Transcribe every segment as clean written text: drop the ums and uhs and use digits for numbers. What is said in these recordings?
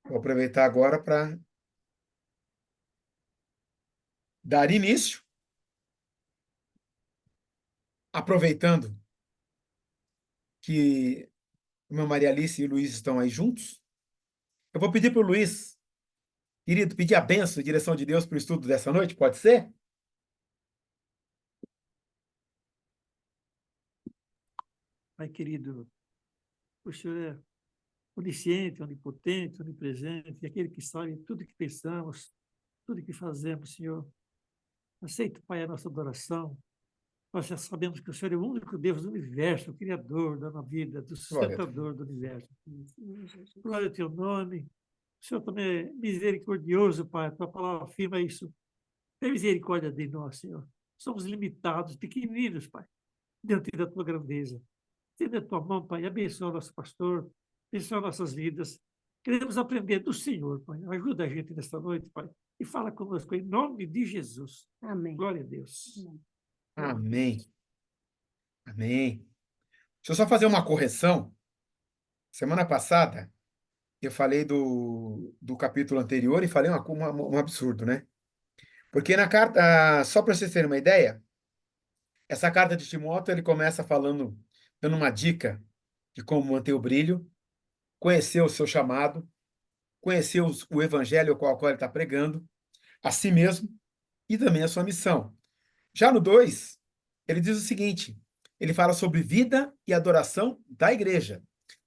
Vou aproveitar agora para dar início, aproveitando que o meu Maria Alice e o Luiz estão aí juntos. Eu vou pedir para o Luiz, querido, pedir a bênção, a direção de Deus para o estudo dessa noite, pode ser? Pai querido, o Senhor é onisciente, onipotente, onipresente, aquele que sabe tudo que pensamos, tudo que fazemos, Senhor. Aceita, Pai, a nossa adoração. Nós já sabemos que o Senhor é o único Deus do universo, o Criador da nossa vida, do Glória a Deus. sustentador do universo. Glória ao teu nome. O Senhor também é misericordioso, Pai. A tua palavra afirma isso. Tem misericórdia de nós, Senhor. Somos limitados, pequeninos, Pai, diante da tua grandeza. Estende a tua mão, Pai, abençoa o nosso pastor, abençoa nossas vidas. Queremos aprender do Senhor, Pai. Ajuda a gente nesta noite, Pai, e fala conosco em nome de Jesus. Amém. Glória a Deus. Amém. Amém. Deixa eu só fazer uma correção. Semana passada, eu falei do capítulo anterior e falei um absurdo, né? Porque na carta, só para vocês terem uma ideia, essa carta de Timóteo, ele começa falando, dando uma dica de como manter o brilho, conhecer o seu chamado, conhecer o evangelho ao qual ele está pregando, a si mesmo e também a sua missão. Já no 2, ele diz o seguinte, ele fala sobre vida e adoração da igreja,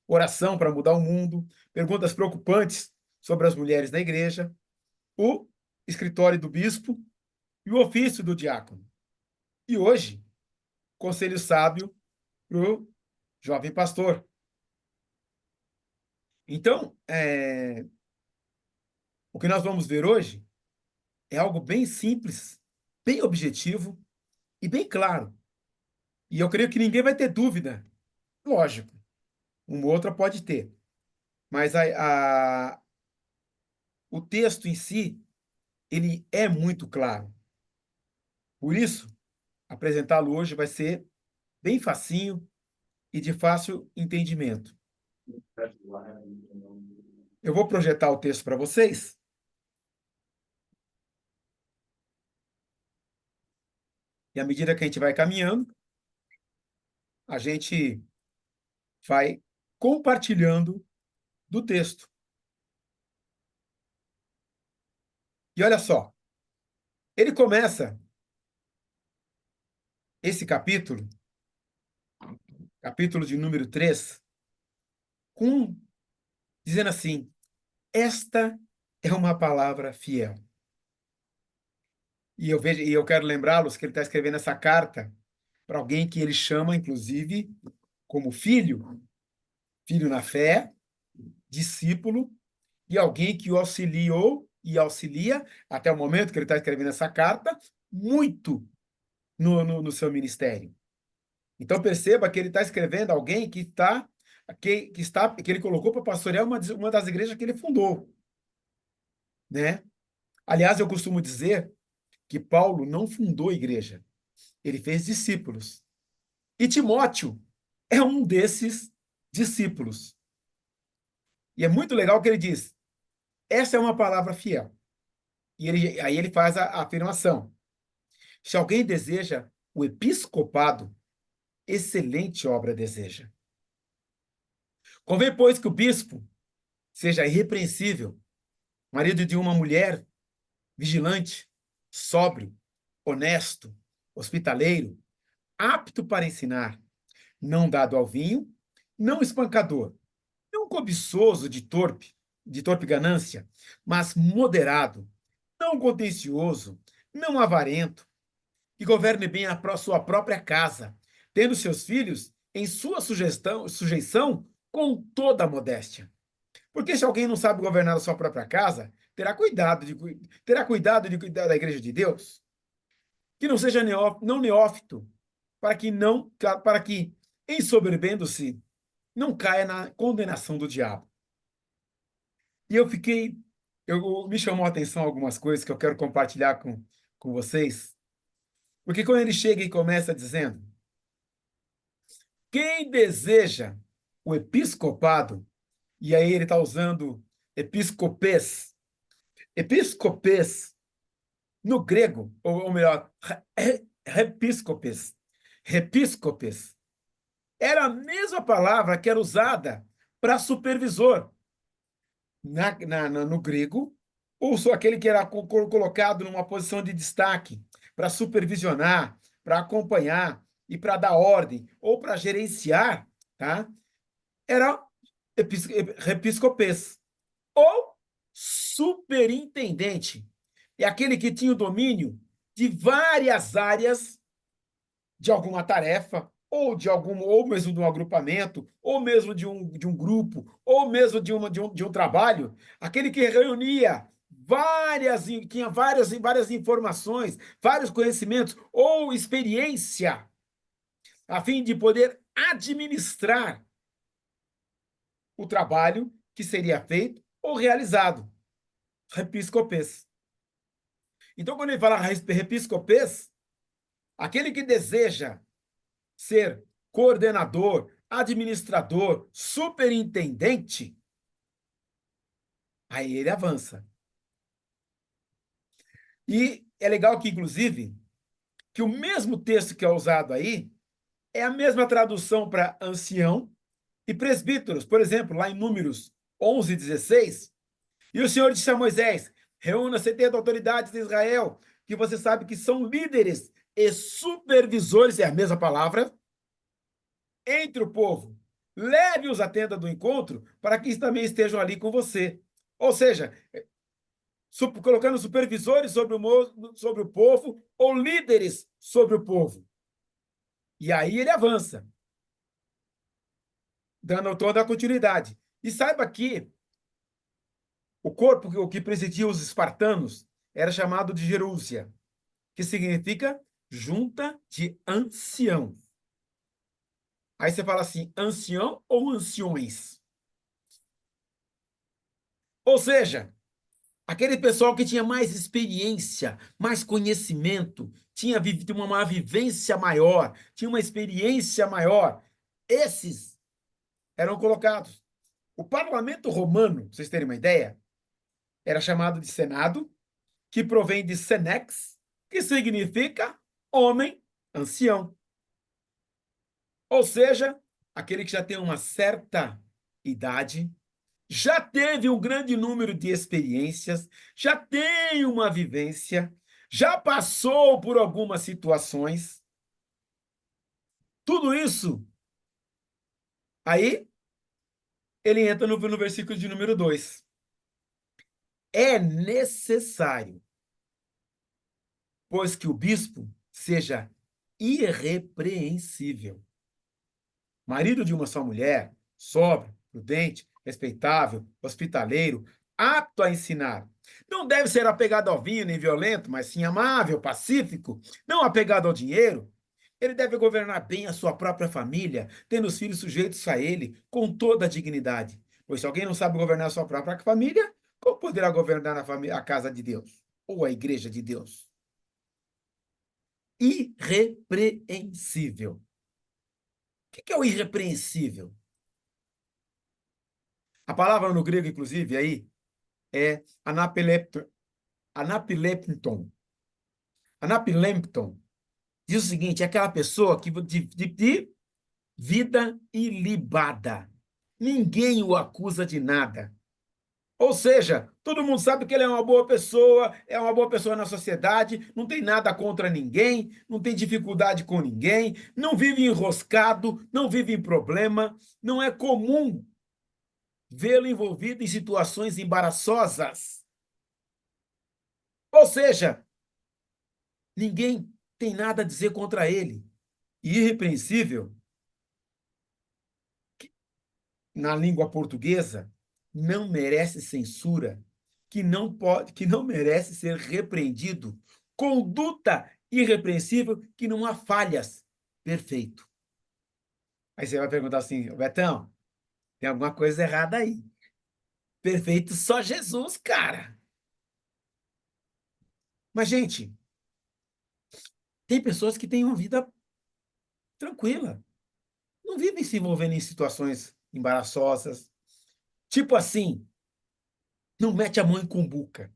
oração para mudar o mundo, perguntas preocupantes sobre as mulheres na igreja, o escritório do bispo e o ofício do diácono. E hoje, conselho sábio para o jovem pastor. Então, o que nós vamos ver hoje é algo bem simples, bem objetivo e bem claro. E eu creio que ninguém vai ter dúvida. Lógico, uma ou outra pode ter. Mas o texto em si, ele é muito claro. Por isso, apresentá-lo hoje vai ser bem facinho e de fácil entendimento. Eu vou projetar o texto para vocês. E à medida que a gente vai caminhando, a gente vai compartilhando do texto. E olha só, ele começa esse capítulo de número 3, dizendo assim, esta é uma palavra fiel. E eu quero lembrá-los que ele está escrevendo essa carta para alguém que ele chama, inclusive, como filho na fé, discípulo, e alguém que o auxiliou e auxilia, até o momento que ele está escrevendo essa carta, muito no seu ministério. Então, perceba que ele está escrevendo alguém que ele colocou para pastorear uma das igrejas que ele fundou, né? Aliás, eu costumo dizer que Paulo não fundou a igreja, ele fez discípulos. E Timóteo é um desses discípulos. E é muito legal que ele diz, essa é uma palavra fiel. E aí ele faz a afirmação. Se alguém deseja o episcopado, excelente obra deseja. Convém, pois, que o bispo seja irrepreensível, marido de uma mulher, vigilante, sóbrio, honesto, hospitaleiro, apto para ensinar, não dado ao vinho, não espancador, não cobiçoso de torpe ganância, mas moderado, não contencioso, não avarento, que governe bem sua própria casa, tendo seus filhos em sua sujeição com toda a modéstia. Porque se alguém não sabe governar a sua própria casa, terá cuidado de cuidar da igreja de Deus, que não seja não neófito, para que ensoberbendo-se, não caia na condenação do diabo. E me chamou a atenção algumas coisas que eu quero compartilhar com vocês, porque quando ele chega e começa dizendo, quem deseja o episcopado, e aí ele está usando episcopês. Episcopês, no grego, ou melhor, repiscopes. Repiscopes era a mesma palavra que era usada para supervisor no grego, ou só aquele que era colocado numa posição de destaque para supervisionar, para acompanhar e para dar ordem, ou para gerenciar, tá? Era episcopês, ou superintendente. É aquele que tinha o domínio de várias áreas de alguma tarefa, ou de algum, ou mesmo de um agrupamento, ou mesmo de um grupo, ou mesmo de um trabalho, aquele que reunia tinha várias informações, vários conhecimentos ou experiência, a fim de poder administrar o trabalho que seria feito ou realizado. Repiscopês. Então, quando ele fala repiscopês, aquele que deseja ser coordenador, administrador, superintendente, aí ele avança. E é legal que, inclusive, que o mesmo texto que é usado aí é a mesma tradução para ancião e presbíteros. Por exemplo, lá em Números 11:16, e o Senhor disse a Moisés: reúna 70 autoridades de Israel, que você sabe que são líderes e supervisores, é a mesma palavra, entre o povo. Leve-os à tenda do encontro para que também estejam ali com você. Ou seja, colocando supervisores sobre o povo ou líderes sobre o povo. E aí ele avança, dando toda a continuidade. E saiba que o corpo o que presidia os espartanos era chamado de Gerúsia, que significa junta de ancião. Aí você fala assim, ancião ou anciões? Ou seja, aquele pessoal que tinha mais experiência, mais conhecimento, tinha uma vivência maior, tinha uma experiência maior, esses eram colocados. O parlamento romano, pra vocês terem uma ideia, era chamado de Senado, que provém de senex, que significa homem ancião. Ou seja, aquele que já tem uma certa idade, já teve um grande número de experiências, já tem uma vivência, já passou por algumas situações. Tudo isso, aí ele entra no versículo de número 2. É necessário, pois que o bispo seja irrepreensível, marido de uma só mulher, sóbrio, prudente, respeitável, hospitaleiro, apto a ensinar. Não deve ser apegado ao vinho nem violento, mas sim amável, pacífico, não apegado ao dinheiro. Ele deve governar bem a sua própria família, tendo os filhos sujeitos a ele, com toda a dignidade. Pois se alguém não sabe governar a sua própria família, como poderá governar a casa de Deus? Ou a igreja de Deus? Irrepreensível. O que é o irrepreensível? A palavra no grego, inclusive, aí é anapilepton. Anapilepton diz o seguinte: é aquela pessoa que de vida ilibada. Ninguém o acusa de nada. Ou seja, todo mundo sabe que ele é uma boa pessoa na sociedade, não tem nada contra ninguém, não tem dificuldade com ninguém, não vive enroscado, não vive em problema, não é comum vê-lo envolvido em situações embaraçosas. Ou seja, ninguém tem nada a dizer contra ele. E irrepreensível, na língua portuguesa, não merece censura, que não merece ser repreendido. Conduta irrepreensível, que não há falhas. Perfeito. Aí você vai perguntar assim, Betão, tem alguma coisa errada aí. Perfeito só Jesus, cara. Mas, gente, tem pessoas que têm uma vida tranquila. Não vivem se envolvendo em situações embaraçosas. Tipo assim, não mete a mão em cumbuca.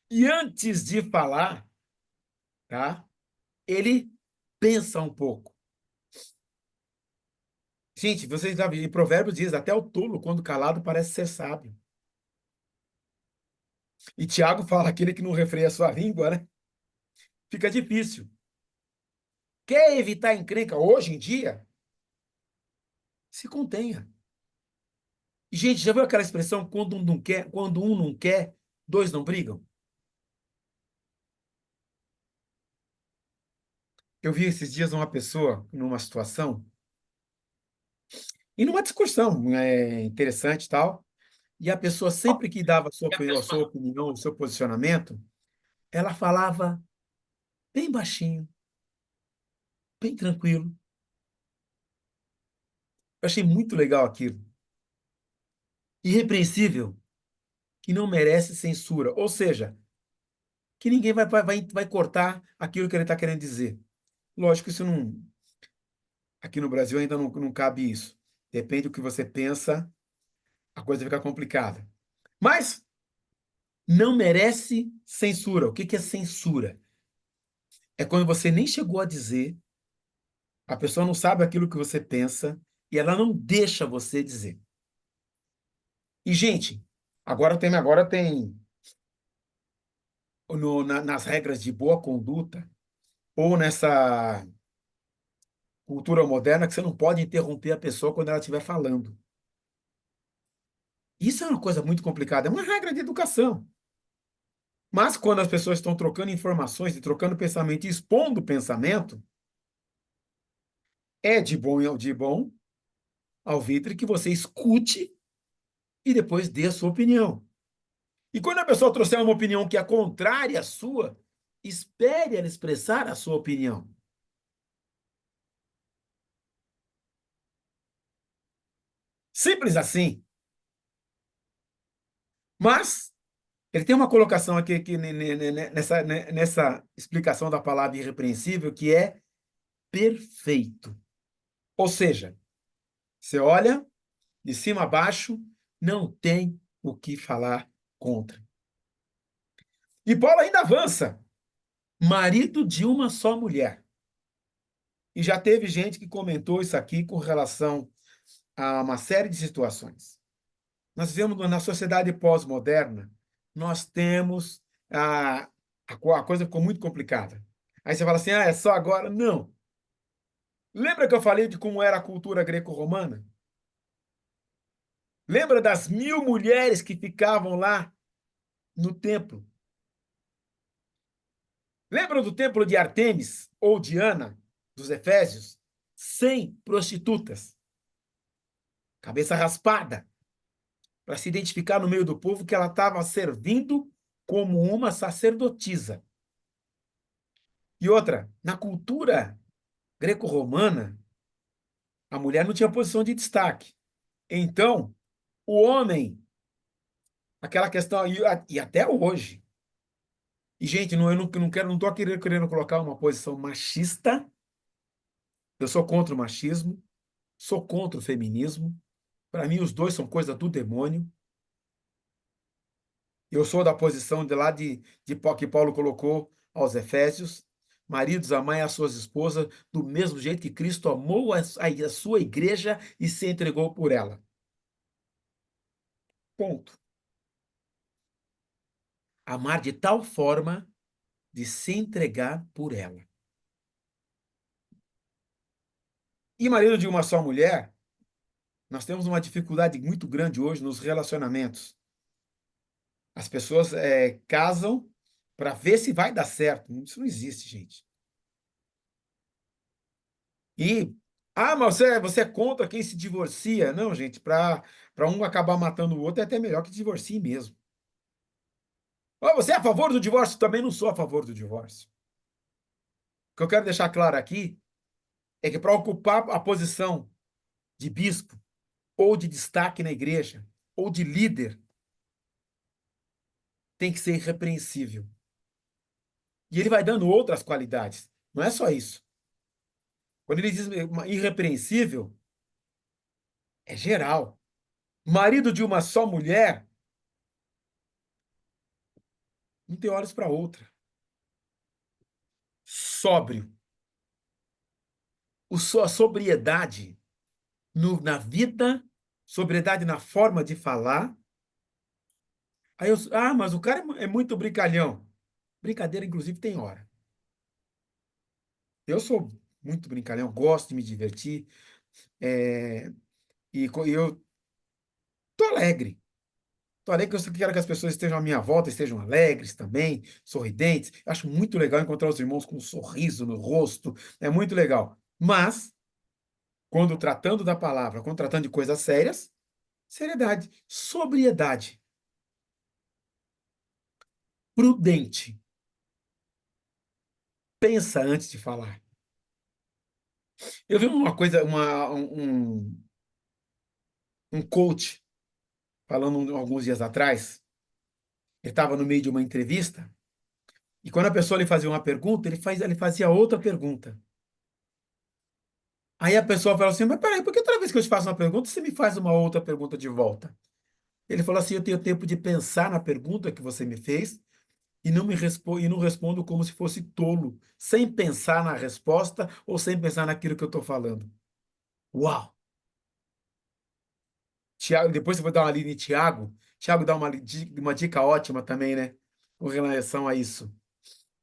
E antes de falar, tá? Ele pensa um pouco. Gente, vocês já viram, em Provérbios diz, até o tolo, quando calado, parece ser sábio. E Tiago fala, aquele que não refreia a sua língua, né? Fica difícil. Quer evitar encrenca hoje em dia? Se contenha. E, gente, já viu aquela expressão, quando um não quer, dois não brigam? Eu vi esses dias uma pessoa numa situação, e numa discussão interessante e tal, e a pessoa sempre que dava a sua opinião, o seu posicionamento, ela falava bem baixinho, bem tranquilo. Eu achei muito legal aquilo. Irrepreensível, que não merece censura. Ou seja, que ninguém vai cortar aquilo que ele está querendo dizer. Lógico, isso não. Aqui no Brasil ainda não cabe isso. Depende do que você pensa, a coisa fica complicada. Mas não merece censura. O que que é censura? É quando você nem chegou a dizer, a pessoa não sabe aquilo que você pensa e ela não deixa você dizer. E, gente, agora tem nas regras de boa conduta ou nessa cultura moderna que você não pode interromper a pessoa quando ela estiver falando. Isso é uma coisa muito complicada, é uma regra de educação. Mas quando as pessoas estão trocando informações e trocando pensamento e expondo pensamento, é de bom alvitre que você escute e depois dê a sua opinião. E quando a pessoa trouxer uma opinião que é contrária à sua, espere ela expressar a sua opinião. Simples assim. Mas ele tem uma colocação aqui, nessa explicação da palavra irrepreensível que é perfeito. Ou seja, você olha de cima a baixo, não tem o que falar contra. E Paulo ainda avança, marido de uma só mulher. E já teve gente que comentou isso aqui com relação a uma série de situações. Nós vivemos na sociedade pós-moderna, nós temos a coisa ficou muito complicada. Aí você fala assim, é só agora? Não. Lembra que eu falei de como era a cultura greco-romana? Lembra das 1.000 mulheres que ficavam lá no templo? Lembra do templo de Artemis ou Diana, dos Efésios? 100 prostitutas, cabeça raspada, para se identificar no meio do povo que ela estava servindo como uma sacerdotisa. E outra, na cultura greco-romana, a mulher não tinha posição de destaque. Então, o homem, aquela questão, e até hoje, e gente, eu não quero, não estou querendo colocar uma posição machista, eu sou contra o machismo, sou contra o feminismo, para mim os dois são coisa do demônio, eu sou da posição de lá que Paulo colocou aos Efésios, maridos, amai as suas esposas do mesmo jeito que Cristo amou a sua igreja e se entregou por ela. Ponto. Amar de tal forma de se entregar por ela. E marido de uma só mulher, nós temos uma dificuldade muito grande hoje nos relacionamentos. As pessoas casam para ver se vai dar certo. Isso não existe, gente. E, mas você é contra quem se divorcia? Não, gente, para um acabar matando o outro é até melhor que divorcie mesmo. Você é a favor do divórcio? Também não sou a favor do divórcio. O que eu quero deixar claro aqui é que para ocupar a posição de bispo, ou de destaque na igreja, ou de líder, tem que ser irrepreensível. E ele vai dando outras qualidades. Não é só isso. Quando ele diz irrepreensível, é geral. Marido de uma só mulher não tem olhos para outra. Sóbrio. A sobriedade na vida, sobriedade na forma de falar. Mas o cara é muito brincalhão. Brincadeira, inclusive, tem hora. Eu sou muito brincalhão, gosto de me divertir, é, e eu tô alegre. Tô alegre que eu quero que as pessoas estejam à minha volta, estejam alegres também, sorridentes. Acho muito legal encontrar os irmãos com um sorriso no rosto, é muito legal. Mas, quando tratando da palavra, quando tratando de coisas sérias, seriedade, sobriedade, prudente. Pensa antes de falar. Eu vi uma coisa, um coach falando alguns dias atrás. Ele estava no meio de uma entrevista e quando a pessoa lhe fazia uma pergunta, ele fazia outra pergunta. Aí a pessoa falou assim, mas peraí, por que toda vez que eu te faço uma pergunta, você me faz uma outra pergunta de volta? Ele falou assim, eu tenho tempo de pensar na pergunta que você me fez e não respondo como se fosse tolo, sem pensar na resposta ou sem pensar naquilo que eu estou falando. Uau! Tiago, depois você vai dar uma lida em Tiago. Tiago dá uma dica ótima também, né? Com relação a isso,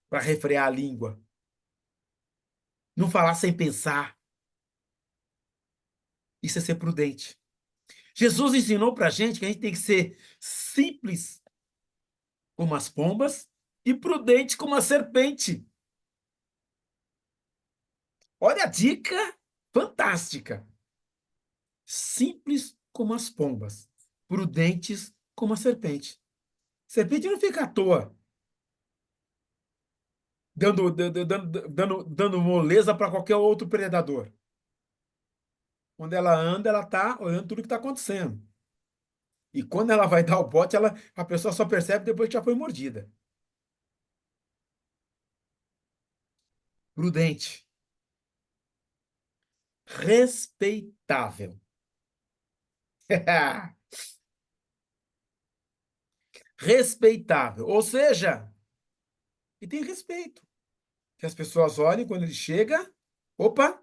para refrear a língua. Não falar sem pensar. Isso é ser prudente. Jesus ensinou para a gente que a gente tem que ser simples como as pombas e prudente como a serpente. Olha a dica fantástica. Simples como as pombas, prudentes como a serpente. Serpente não fica à toa, dando moleza para qualquer outro predador. Quando ela anda, ela está olhando tudo que está acontecendo. E quando ela vai dar o bote, a pessoa só percebe depois que já foi mordida. Prudente. Respeitável. Respeitável. Ou seja, e tem respeito. Que as pessoas olhem quando ele chega. Opa,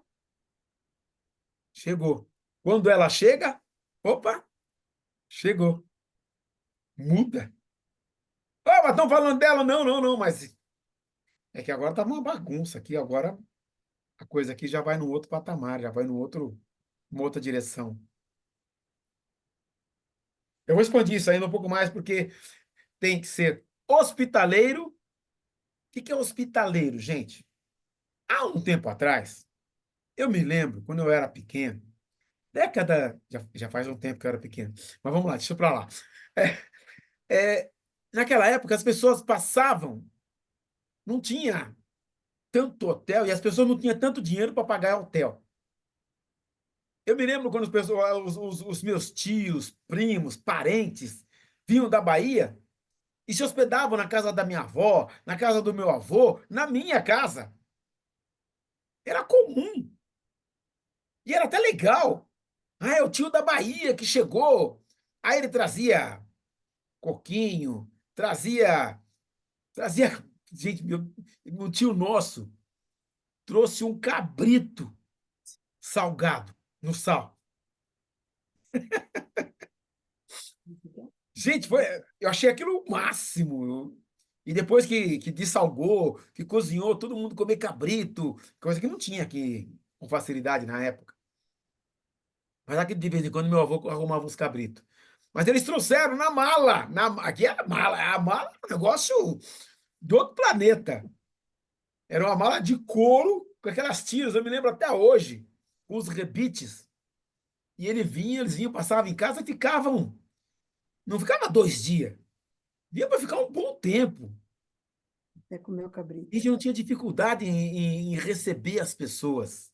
chegou. Quando ela chega, opa, chegou. Muda. Ah, mas estão falando dela? Não, não, não, mas é que agora tá uma bagunça aqui. Agora a coisa aqui já vai no outro patamar, já vai no outro, uma outra direção. Eu vou expandir isso ainda um pouco mais, porque tem que ser hospitaleiro. O que é hospitaleiro, gente? Há um tempo atrás, eu me lembro, quando eu era pequeno, já faz um tempo que eu era pequeno, mas vamos lá, deixa eu pra lá. É, naquela época, as pessoas passavam, não tinha tanto hotel e as pessoas não tinham tanto dinheiro para pagar hotel. Eu me lembro quando os meus tios, primos, parentes vinham da Bahia e se hospedavam na casa da minha avó, na casa do meu avô, na minha casa. Era comum. E era até legal. Ah, é o tio da Bahia que chegou. Aí ele trazia coquinho, trazia, gente, meu tio nosso trouxe um cabrito salgado no sal. Gente, eu achei aquilo o máximo. E depois que dessalgou, que cozinhou, todo mundo comer cabrito, coisa que não tinha aqui com facilidade na época. Mas aqui de vez em quando meu avô arrumava uns cabritos. Mas eles trouxeram na mala. Aqui era mala. A mala é um negócio de outro planeta. Era uma mala de couro com aquelas tiras, eu me lembro até hoje, com os rebites. E eles vinham, passavam em casa e ficavam. Não ficava 2 dias. Vinha para ficar um bom tempo. Até comer o A cabrito. gente não tinha dificuldade em receber as pessoas.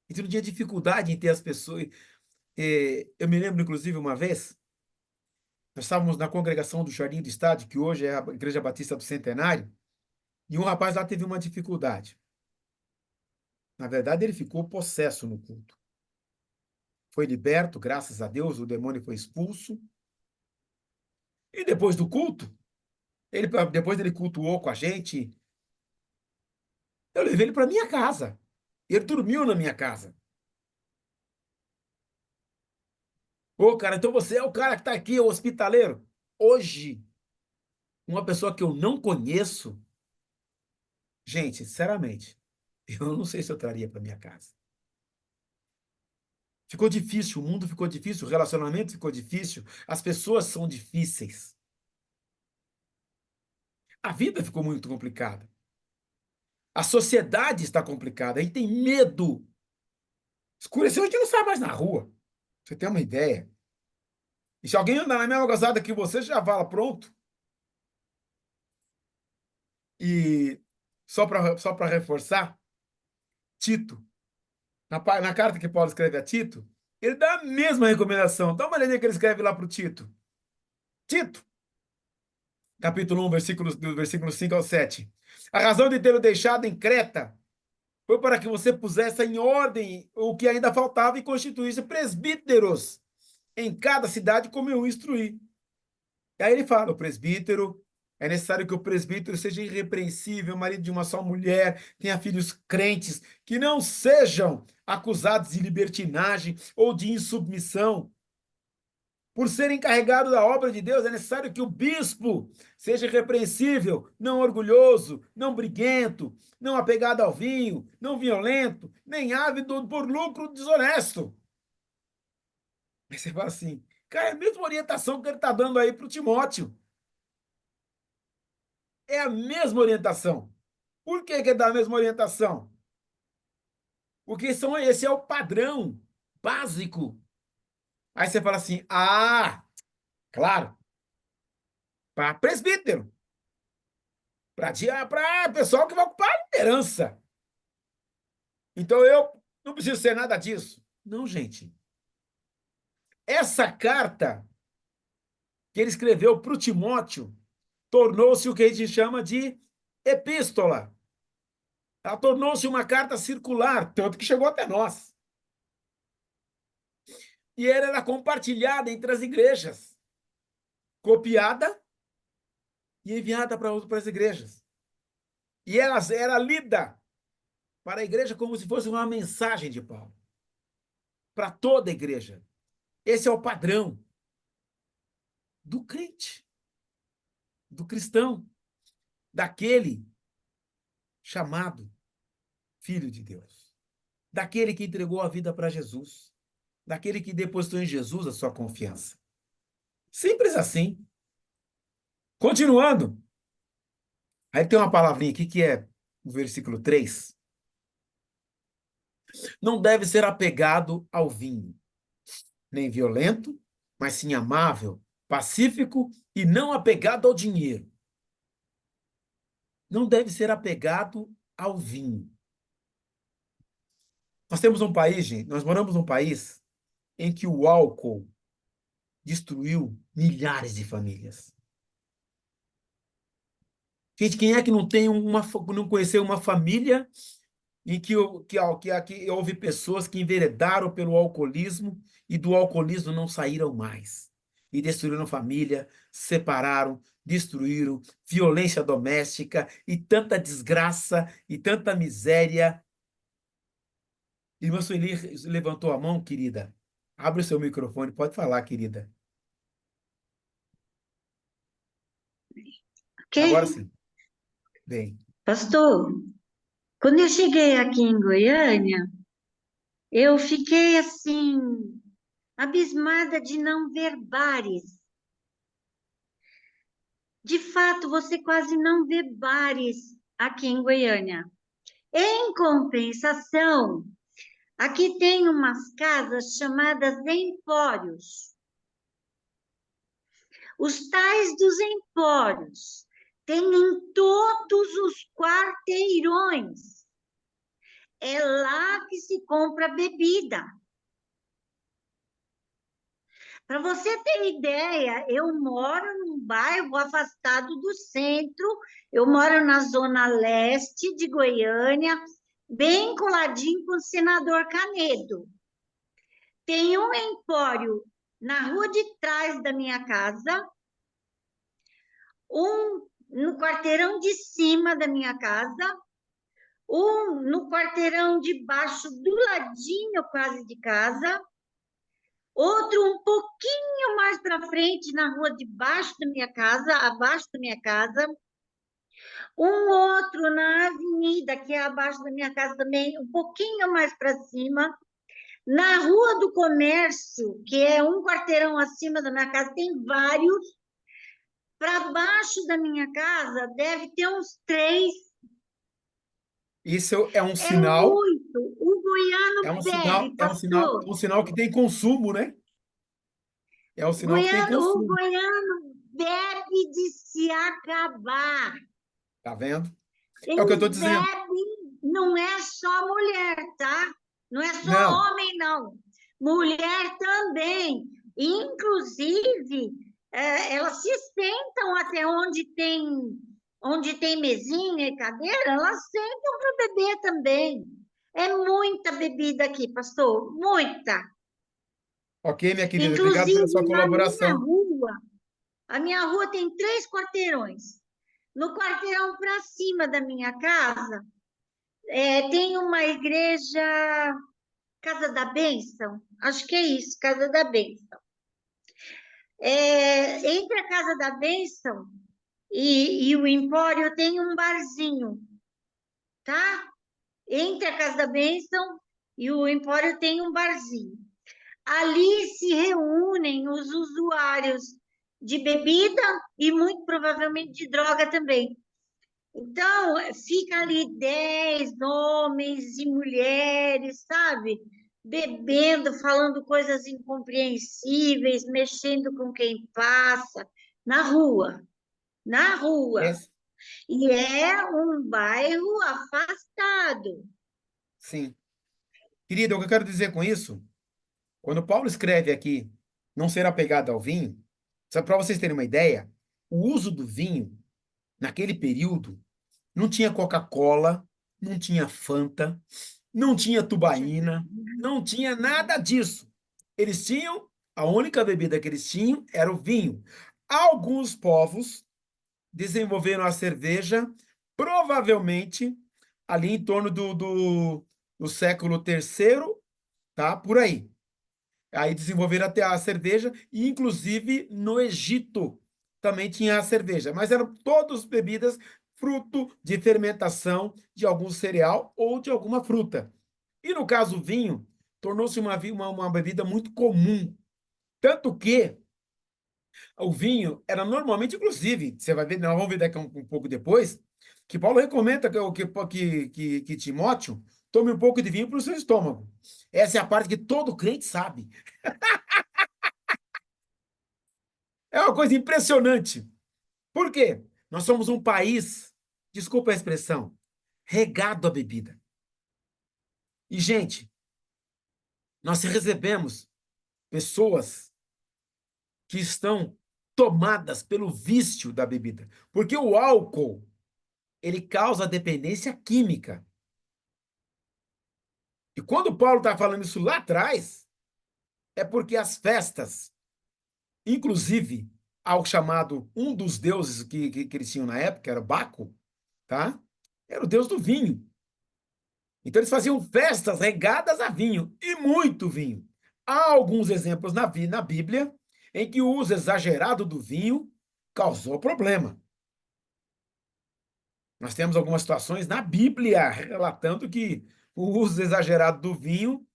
A gente não tinha dificuldade em ter as pessoas. Eu me lembro, inclusive, uma vez, nós estávamos na congregação do Jardim do Estádio, que hoje é a Igreja Batista do Centenário, e um rapaz lá teve uma dificuldade. Na verdade, ele ficou possesso no culto. foi liberto, graças a Deus, o demônio foi expulso. E depois do culto, depois ele cultuou com a gente, eu levei ele para minha casa. Ele dormiu na minha casa. Ô, cara, então você é o cara que está aqui, o hospitaleiro. Hoje, uma pessoa que eu não conheço, gente, sinceramente, eu não sei se eu traria para minha casa. Ficou difícil, o mundo ficou difícil, o relacionamento ficou difícil, as pessoas são difíceis. A vida ficou muito complicada. A sociedade está complicada, a gente tem medo. Escureceu, a gente não sai mais na rua. Você tem uma ideia? E se alguém andar na mesma calçada que você, já fala, pronto. E só para reforçar, Tito, na carta que Paulo escreve a Tito, ele dá a mesma recomendação. Dá uma olhadinha que ele escreve lá para o Tito. Tito, capítulo 1, do versículo 5 ao 7. A razão de tê-lo deixado em Creta foi para que você pusesse em ordem o que ainda faltava e constituísse presbíteros em cada cidade, como eu instruí. E aí ele fala, o presbítero, é necessário que o presbítero seja irrepreensível, marido de uma só mulher, tenha filhos crentes, que não sejam acusados de libertinagem ou de insubmissão. Por ser encarregado da obra de Deus, é necessário que o bispo seja irrepreensível, não orgulhoso, não briguento, não apegado ao vinho, não violento, nem ávido por lucro desonesto. Aí você fala assim, cara, é a mesma orientação que ele está dando aí para o Timóteo. É a mesma orientação. Por que ele dá a mesma orientação? Porque esse é o padrão básico. Aí você fala assim, claro, para presbítero. Para pessoal que vai ocupar a liderança. Então eu não preciso ser nada disso. Não, gente. Essa carta que ele escreveu para o Timóteo tornou-se o que a gente chama de epístola. Ela tornou-se uma carta circular, tanto que chegou até nós. E ela era compartilhada entre as igrejas, copiada e enviada para as igrejas. E ela era lida para a igreja como se fosse uma mensagem de Paulo. Para toda a igreja. Esse é o padrão do crente, do cristão, daquele chamado filho de Deus, daquele que entregou a vida para Jesus, daquele que depositou em Jesus a sua confiança. Simples assim. Continuando. Aí tem uma palavrinha aqui que é o versículo 3. Não deve ser apegado ao vinho, nem violento, mas sim amável, pacífico e não apegado ao dinheiro. Não deve ser apegado ao vinho. Nós temos um país, gente, nós moramos num país em que o álcool destruiu milhares de famílias. Gente, quem é que não conheceu uma família em que houve pessoas que enveredaram pelo alcoolismo e do alcoolismo não saíram mais? E destruíram a família, separaram, destruíram, violência doméstica e tanta desgraça e tanta miséria. Irmã Sueli levantou a mão, querida. Abre o seu microfone, pode falar, querida. Ok, Agora sim. Bem, pastor, quando eu cheguei aqui em Goiânia, eu fiquei assim, abismada de não ver bares. De fato, você quase não vê bares aqui em Goiânia. Em compensação, aqui tem umas casas chamadas empórios. Os tais dos empórios têm em todos os quarteirões. É lá que se compra bebida. Para você ter ideia, eu moro num bairro afastado do centro, eu moro na zona leste de Goiânia, bem coladinho com o senador Canedo. tem um empório na rua de trás da minha casa, um no quarteirão de cima da minha casa, um no quarteirão de baixo, do ladinho quase de casa, outro um pouquinho mais para frente, na rua de baixo da minha casa, abaixo da minha casa, um outro na avenida, que é abaixo da minha casa também, um pouquinho mais para cima. Na Rua do Comércio, que é um quarteirão acima da minha casa, tem vários. Para baixo da minha casa, deve ter uns 3. Isso é um É sinal, muito. O goiano bebe, é pastor. um sinal que tem consumo, né? É um sinal que tem O consumo. goiano bebe de se acabar. Tá vendo? É o que eu estou Eles dizendo. bebem, não é só mulher, tá? Não é Não, só homem, não. Mulher também. Inclusive, elas se sentam até onde tem mesinha e cadeira, elas sentam para beber também. É muita bebida aqui, pastor, muita. ok, minha querida, obrigado pela sua Inclusive, colaboração. a minha rua tem 3 quarteirões. No quarteirão para cima da minha casa, tem uma igreja, Casa da Bênção, acho que é isso, Casa da Bênção. Entre a Casa da Bênção e o Empório tem um barzinho, tá? Entre a Casa da Bênção e o Empório tem um barzinho. Ali se reúnem os usuários de bebida e muito provavelmente de droga também. Então, fica ali 10 homens e mulheres, sabe? Bebendo, falando coisas incompreensíveis, mexendo com quem passa, na rua, na rua. Esse, E é um bairro afastado. sim. Querida, o que eu quero dizer com isso, quando Paulo escreve aqui, não ser apegado ao vinho, só para vocês terem uma ideia, o uso do vinho, naquele período, não tinha Coca-Cola, não tinha Fanta, não tinha tubaína, não tinha nada disso. Eles tinham, a única bebida que eles tinham era o vinho. Alguns povos desenvolveram a cerveja, provavelmente ali em torno do século terceiro, tá? Por aí. Aí desenvolveram até a cerveja, e inclusive no Egito também tinha a cerveja, mas eram todas bebidas fruto de fermentação de algum cereal ou de alguma fruta. E no caso, o vinho tornou-se uma bebida muito comum. Tanto que o vinho era normalmente, inclusive, você vai ver, nós vamos ver daqui um pouco depois, que Paulo recomenda que Timóteo tome um pouco de vinho para o seu estômago. Essa é a parte que todo crente sabe. É uma coisa impressionante. Por quê? Nós somos um país, desculpa a expressão, regado à bebida. E, gente, nós recebemos pessoas que estão tomadas pelo vício da bebida. Porque o álcool, ele causa dependência química. E quando Paulo está falando isso lá atrás, é porque as festas, inclusive ao chamado, um dos deuses que eles tinham na época, era Baco, tá? Era o deus do vinho. Então eles faziam festas regadas a vinho, e muito vinho. Há alguns exemplos na Bíblia em que o uso exagerado do vinho causou problema. Nós temos algumas situações na Bíblia relatando que o uso exagerado do vinho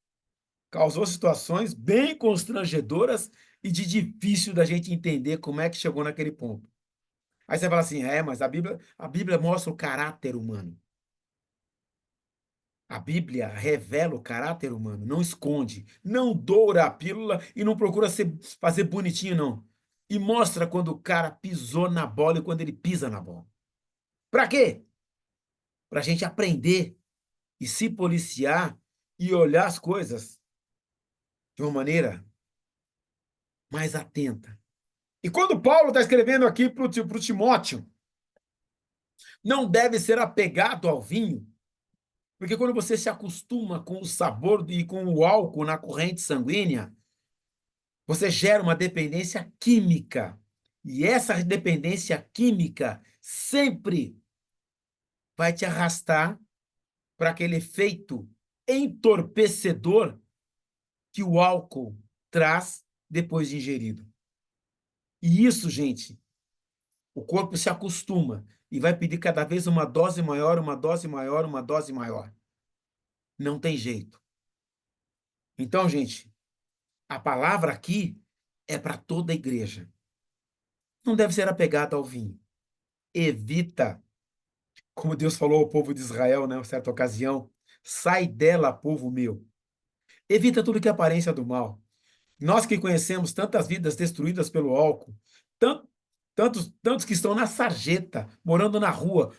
causou situações bem constrangedoras e de difícil da gente entender como é que chegou naquele ponto. Aí você fala assim, mas a Bíblia mostra o caráter humano. A Bíblia revela o caráter humano, não esconde, não doura a pílula e não procura fazer bonitinho, não. E mostra quando o cara pisou na bola e quando ele pisa na bola. Para quê? Para a gente aprender e se policiar e olhar as coisas de uma maneira mais atenta. E quando Paulo está escrevendo aqui para o Timóteo, não deve ser apegado ao vinho, Porque quando você se acostuma com o sabor e com o álcool na corrente sanguínea, você gera uma dependência química. E essa dependência química sempre vai te arrastar para aquele efeito entorpecedor que o álcool traz depois de ingerido. E isso, gente, o corpo se acostuma e vai pedir cada vez uma dose maior, uma dose maior, uma dose maior. Não tem jeito. Então, gente, a palavra aqui é para toda a igreja. Não deve ser apegado ao vinho. Evita, como Deus falou ao povo de Israel, né, em certa ocasião, sai dela, povo meu. Evita tudo que é aparência do mal. Nós que conhecemos tantas vidas destruídas pelo álcool, tantos que estão na sarjeta, morando na rua,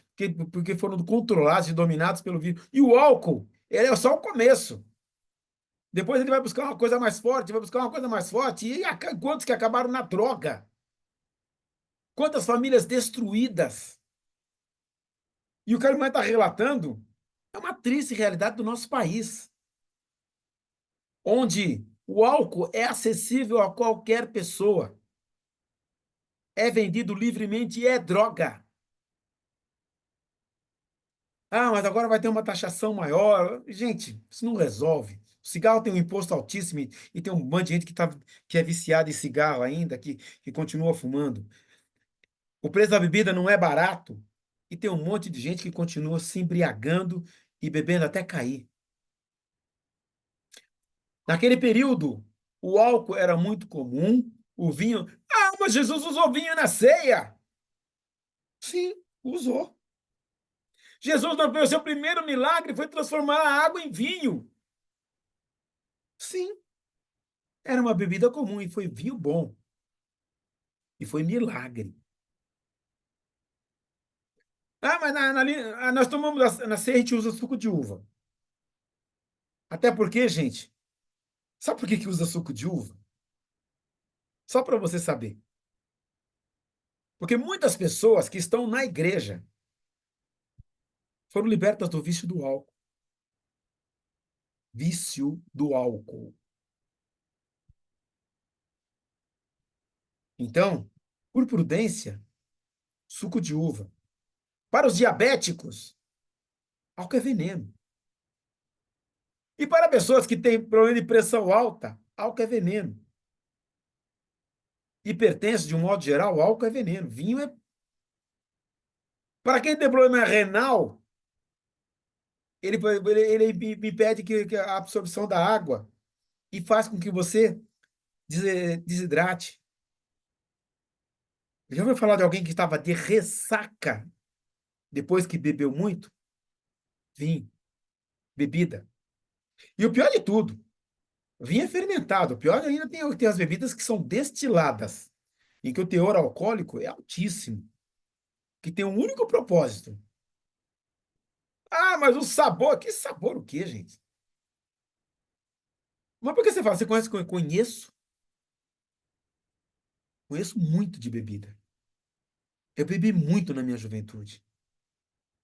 porque foram controlados e dominados pelo vírus. E o álcool, ele é só o começo. Depois ele vai buscar uma coisa mais forte, vai buscar uma coisa mais forte. E quantos que acabaram na droga? Quantas famílias destruídas? E o que ele está relatando é uma triste realidade do nosso país, onde o álcool é acessível a qualquer pessoa, é vendido livremente e é droga. Ah, mas agora vai ter uma taxação maior. Gente, isso não resolve. O cigarro tem um imposto altíssimo e tem um monte de gente que é viciada em cigarro ainda, que continua fumando. O preço da bebida não é barato e tem um monte de gente que continua se embriagando e bebendo até cair. Naquele período, o álcool era muito comum, o vinho. Ah, mas Jesus usou vinho na ceia. Sim, usou. Jesus, o seu primeiro milagre foi transformar a água em vinho. Sim, era uma bebida comum e foi vinho bom. E foi milagre. Ah, mas nós tomamos na ceia, a gente usa suco de uva. Até porque, gente, sabe por que usa suco de uva? Só para você saber. Porque muitas pessoas que estão na igreja foram libertas do vício do álcool. Vício do álcool. Então, por prudência, suco de uva. Para os diabéticos, álcool é veneno. E para pessoas que têm problema de pressão alta, álcool é veneno. Hipertenso, de um modo geral, álcool é veneno. Vinho é. Para quem tem problema renal, ele impede que a absorção da água e faz com que você desidrate. Já ouviu falar de alguém que estava de ressaca depois que bebeu muito? Vinho, bebida. E o pior de tudo, vinho é fermentado. O pior ainda tem as bebidas que são destiladas, em que o teor alcoólico é altíssimo, que tem um único propósito. Ah, mas o sabor, que sabor o quê, gente? Mas por que você fala? Você conhece? Conheço muito de bebida. Eu bebi muito na minha juventude.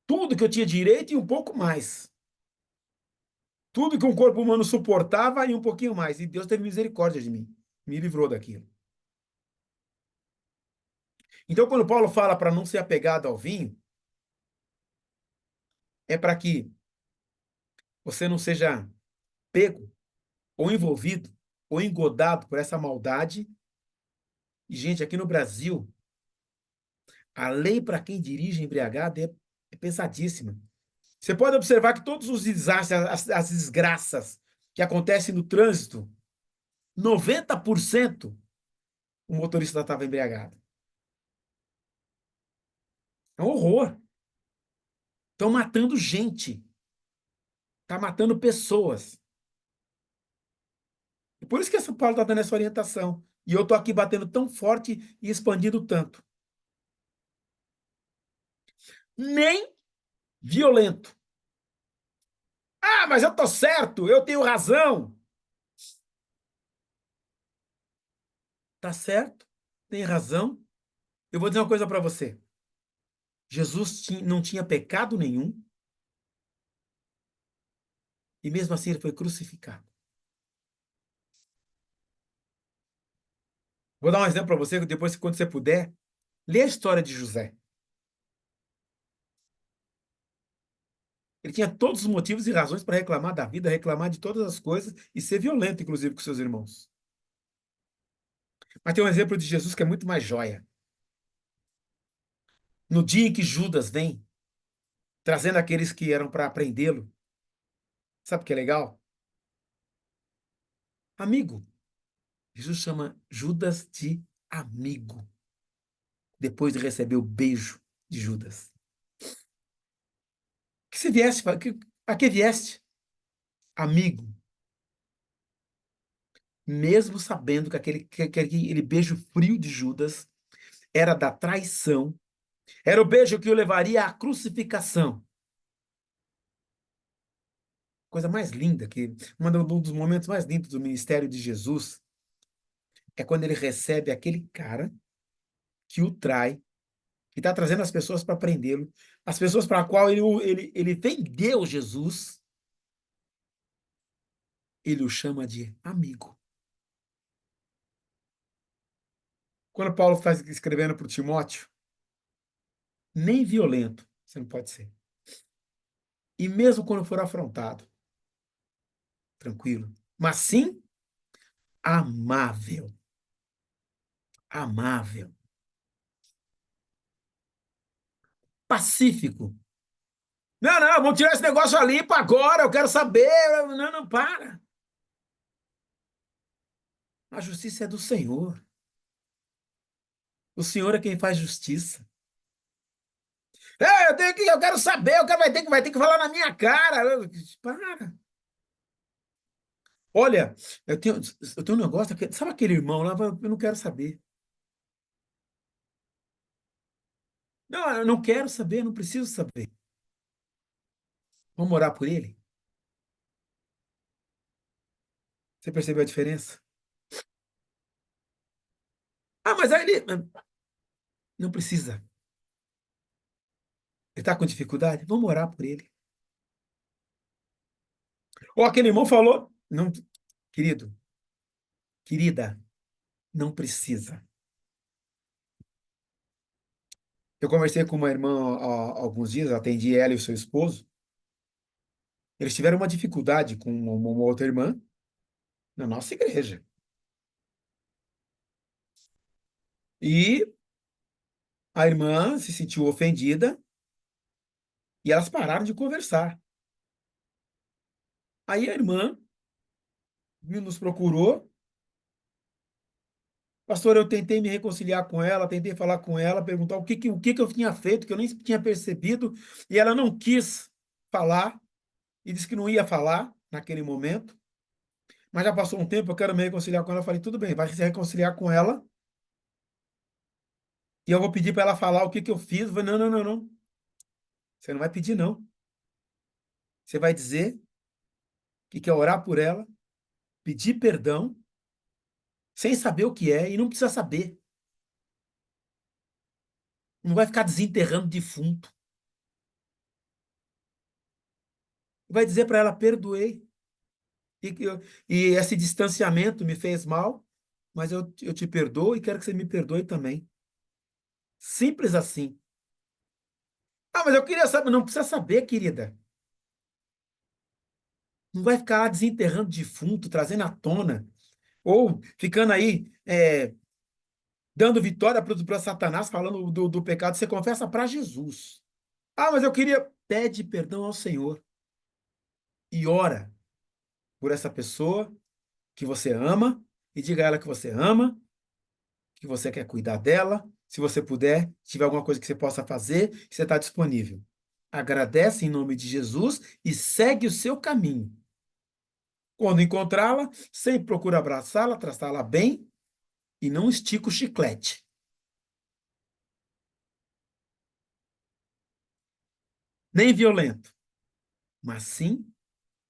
Tudo que eu tinha direito e um pouco mais. Tudo que um corpo humano suportava e um pouquinho mais. E Deus teve misericórdia de mim. Me livrou daquilo. Então, quando Paulo fala para não ser apegado ao vinho, é para que você não seja pego, ou envolvido, ou engodado por essa maldade. E, gente, aqui no Brasil, a lei para quem dirige embriagado é pesadíssima. Você pode observar que todos os desastres, as desgraças que acontecem no trânsito, 90% o motorista estava embriagado. É um horror. Estão matando gente. Está matando pessoas. E por isso que São Paulo está dando essa orientação. E eu estou aqui batendo tão forte e expandindo tanto. Nem violento. Ah, mas eu estou certo, eu tenho razão. Tá certo, tem razão. Eu vou dizer uma coisa para você. Jesus não tinha pecado nenhum. E mesmo assim ele foi crucificado. Vou dar um exemplo para você, depois, quando você puder, lê a história de José. Ele tinha todos os motivos e razões para reclamar da vida, reclamar de todas as coisas e ser violento, inclusive, com seus irmãos. Mas tem um exemplo de Jesus que é muito mais joia. No dia em que Judas vem, trazendo aqueles que eram para prendê-lo, sabe o que é legal? Amigo. Jesus chama Judas de amigo, depois de receber o beijo de Judas. Que se vieste, a que vieste? Amigo. Mesmo sabendo que aquele beijo frio de Judas era da traição, era o beijo que o levaria à crucificação. Coisa mais linda, um dos momentos mais lindos do ministério de Jesus é quando ele recebe aquele cara que o trai, que está trazendo as pessoas para prendê-lo, as pessoas para a qual ele vendeu Jesus, ele o chama de amigo. Quando Paulo está escrevendo para o Timóteo, nem violento você não pode ser. E mesmo quando for afrontado, tranquilo. Mas sim, amável. Amável. Pacífico. Não, não, vamos tirar esse negócio ali para agora, eu quero saber. Não, não, para. A justiça é do Senhor. O Senhor é quem faz justiça. Eu quero saber, vai ter que falar na minha cara. Para. Olha, eu tenho um negócio, sabe aquele irmão lá? Eu não quero saber. Não, eu não quero saber, não preciso saber. Vamos orar por ele? Você percebeu a diferença? Ah, mas aí ele. Não precisa. Ele está com dificuldade? Vamos orar por ele. Ou aquele irmão falou, não, querido, querida, não precisa. Eu conversei com uma irmã há alguns dias, atendi ela e o seu esposo. Eles tiveram uma dificuldade com uma outra irmã na nossa igreja. E a irmã se sentiu ofendida e elas pararam de conversar. Aí a irmã nos procurou. Pastor, eu tentei me reconciliar com ela, tentei falar com ela, perguntar o que eu tinha feito, que eu nem tinha percebido, e ela não quis falar, e disse que não ia falar naquele momento. Mas já passou um tempo, eu quero me reconciliar com ela. Eu falei, tudo bem, vai se reconciliar com ela, e eu vou pedir para ela falar o que eu fiz. Eu falei, não, não, não, não. Você não vai pedir, não. Você vai dizer que quer orar por ela, pedir perdão, sem saber o que é, e não precisa saber. Não vai ficar desenterrando defunto. Vai dizer para ela, perdoei. E esse distanciamento me fez mal, mas eu te perdoo e quero que você me perdoe também. Simples assim. Ah, mas eu queria saber. Não precisa saber, querida. Não vai ficar desenterrando defunto, trazendo à tona, ou ficando aí dando vitória para Satanás, falando do pecado. Você confessa para Jesus. Ah, mas eu queria. Pede perdão ao Senhor e ora por essa pessoa que você ama e diga a ela que você ama, que você quer cuidar dela. Se você puder, se tiver alguma coisa que você possa fazer, você está disponível. Agradece em nome de Jesus e segue o seu caminho. Quando encontrá-la, sempre procura abraçá-la, tratá-la bem e não estica o chiclete. Nem violento, mas sim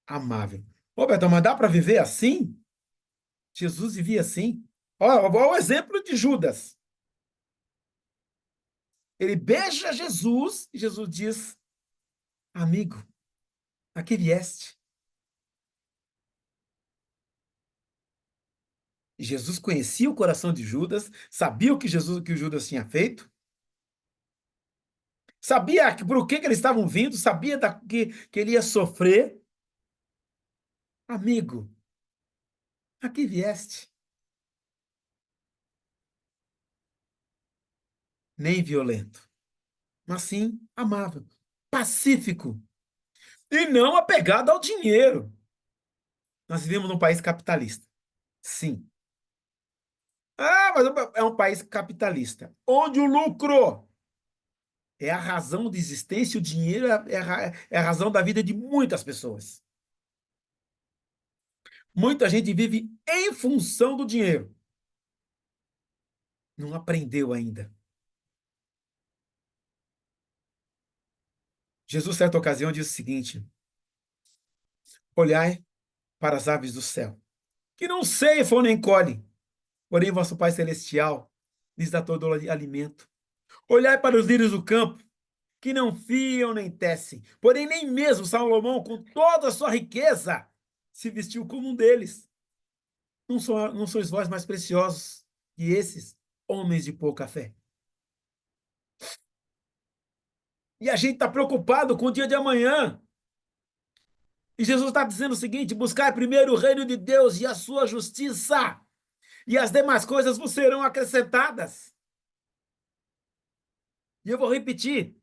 amável. Ô, Betão, mas dá para viver assim? Jesus vivia assim. Olha o exemplo de Judas. Ele beija Jesus e Jesus diz: amigo, a que vieste? E Jesus conhecia o coração de Judas, sabia que o Judas tinha feito, sabia por que eles estavam vindo, sabia que ele ia sofrer. Amigo, a que vieste? Nem violento, mas sim amável, pacífico e não apegado ao dinheiro. Nós vivemos num país capitalista. Sim. Ah, mas é um país capitalista, onde o lucro é a razão de existência, o dinheiro é a razão da vida de muitas pessoas. Muita gente vive em função do dinheiro. Não aprendeu ainda. Jesus, certa ocasião, disse o seguinte: olhai para as aves do céu, que não ceifam nem colhem, porém vosso Pai Celestial lhes dá todo o alimento. Olhai para os lírios do campo, que não fiam nem tecem, porém nem mesmo Salomão, com toda a sua riqueza, se vestiu como um deles. Não sois vós mais preciosos que esses homens de pouca fé? E a gente está preocupado com o dia de amanhã. E Jesus está dizendo o seguinte: buscai primeiro o reino de Deus e a sua justiça, e as demais coisas vos serão acrescentadas. E eu vou repetir: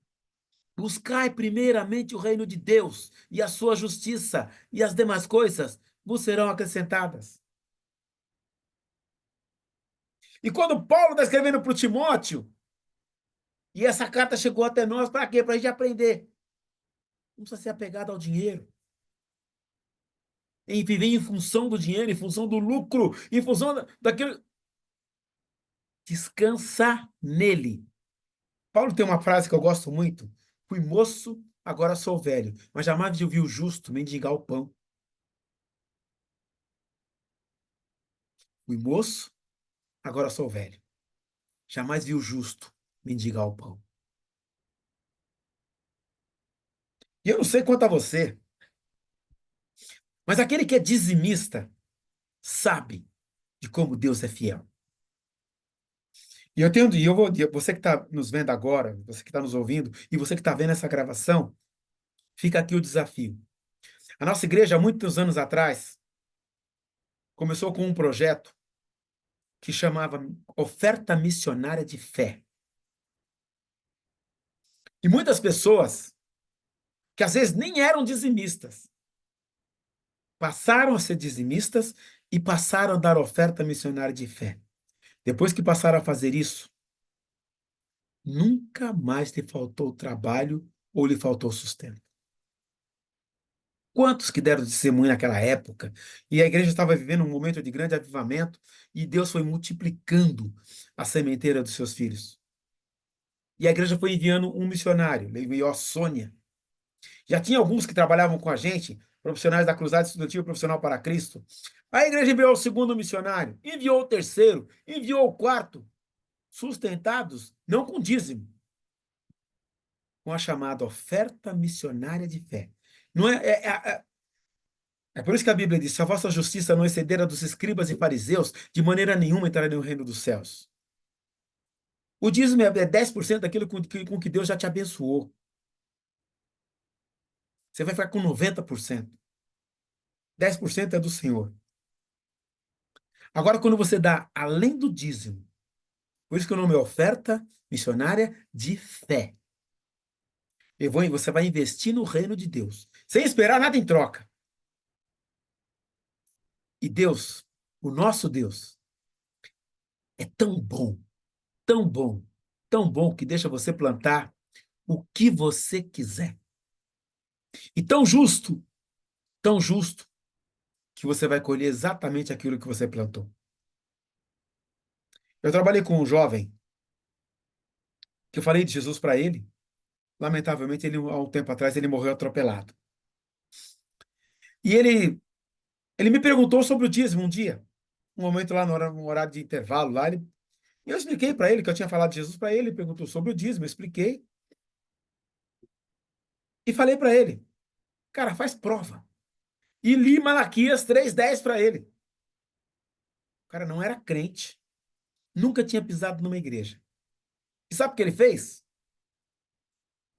buscai primeiramente o reino de Deus e a sua justiça, e as demais coisas vos serão acrescentadas. E quando Paulo está escrevendo para o Timóteo, e essa carta chegou até nós, para quê? Para a gente aprender. Não precisa ser apegado ao dinheiro. Em viver em função do dinheiro, em função do lucro, em função daquilo. Descansa nele. Paulo tem uma frase que eu gosto muito: fui moço, agora sou velho, mas jamais vi o justo mendigar o pão. Fui moço, agora sou velho. Jamais vi o justo mendigar o pão. E eu não sei quanto a você, mas aquele que é dizimista sabe de como Deus é fiel. Você que está nos vendo agora, você que está nos ouvindo, e você que está vendo essa gravação, fica aqui o desafio. A nossa igreja, há muitos anos atrás, começou com um projeto que chamava Oferta Missionária de Fé. E muitas pessoas, que às vezes nem eram dizimistas, passaram a ser dizimistas e passaram a dar oferta missionária de fé. Depois que passaram a fazer isso, nunca mais lhe faltou trabalho ou lhe faltou sustento. Quantos que deram testemunho naquela época? E a igreja estava vivendo um momento de grande avivamento e Deus foi multiplicando a sementeira dos seus filhos. E a igreja foi enviando um missionário, enviou a Sônia. Já tinha alguns que trabalhavam com a gente, profissionais da Cruzada Estudantil Profissional para Cristo. A igreja enviou o segundo missionário, enviou o terceiro, enviou o quarto, sustentados não com dízimo, com a chamada oferta missionária de fé. Não é por isso que a Bíblia diz: se a vossa justiça não exceder a dos escribas e fariseus, de maneira nenhuma entrará no reino dos céus. O dízimo é 10% daquilo com que Deus já te abençoou. Você vai ficar com 90%. 10% é do Senhor. Agora, quando você dá além do dízimo, por isso que o nome é oferta missionária de fé. Você vai investir no reino de Deus, sem esperar nada em troca. E Deus, o nosso Deus, é tão bom, tão bom, tão bom que deixa você plantar o que você quiser. E tão justo, que você vai colher exatamente aquilo que você plantou. Eu trabalhei com um jovem que eu falei de Jesus para ele. Lamentavelmente, há um tempo atrás, ele morreu atropelado. E ele me perguntou sobre o dízimo um dia, um momento lá no horário de intervalo lá, e eu expliquei para ele que eu tinha falado de Jesus para ele, ele perguntou sobre o dízimo, eu expliquei. E falei para ele: cara, faz prova. E li Malaquias 3:10 para ele. cara não era crente, nunca tinha pisado numa igreja. E sabe o que ele fez?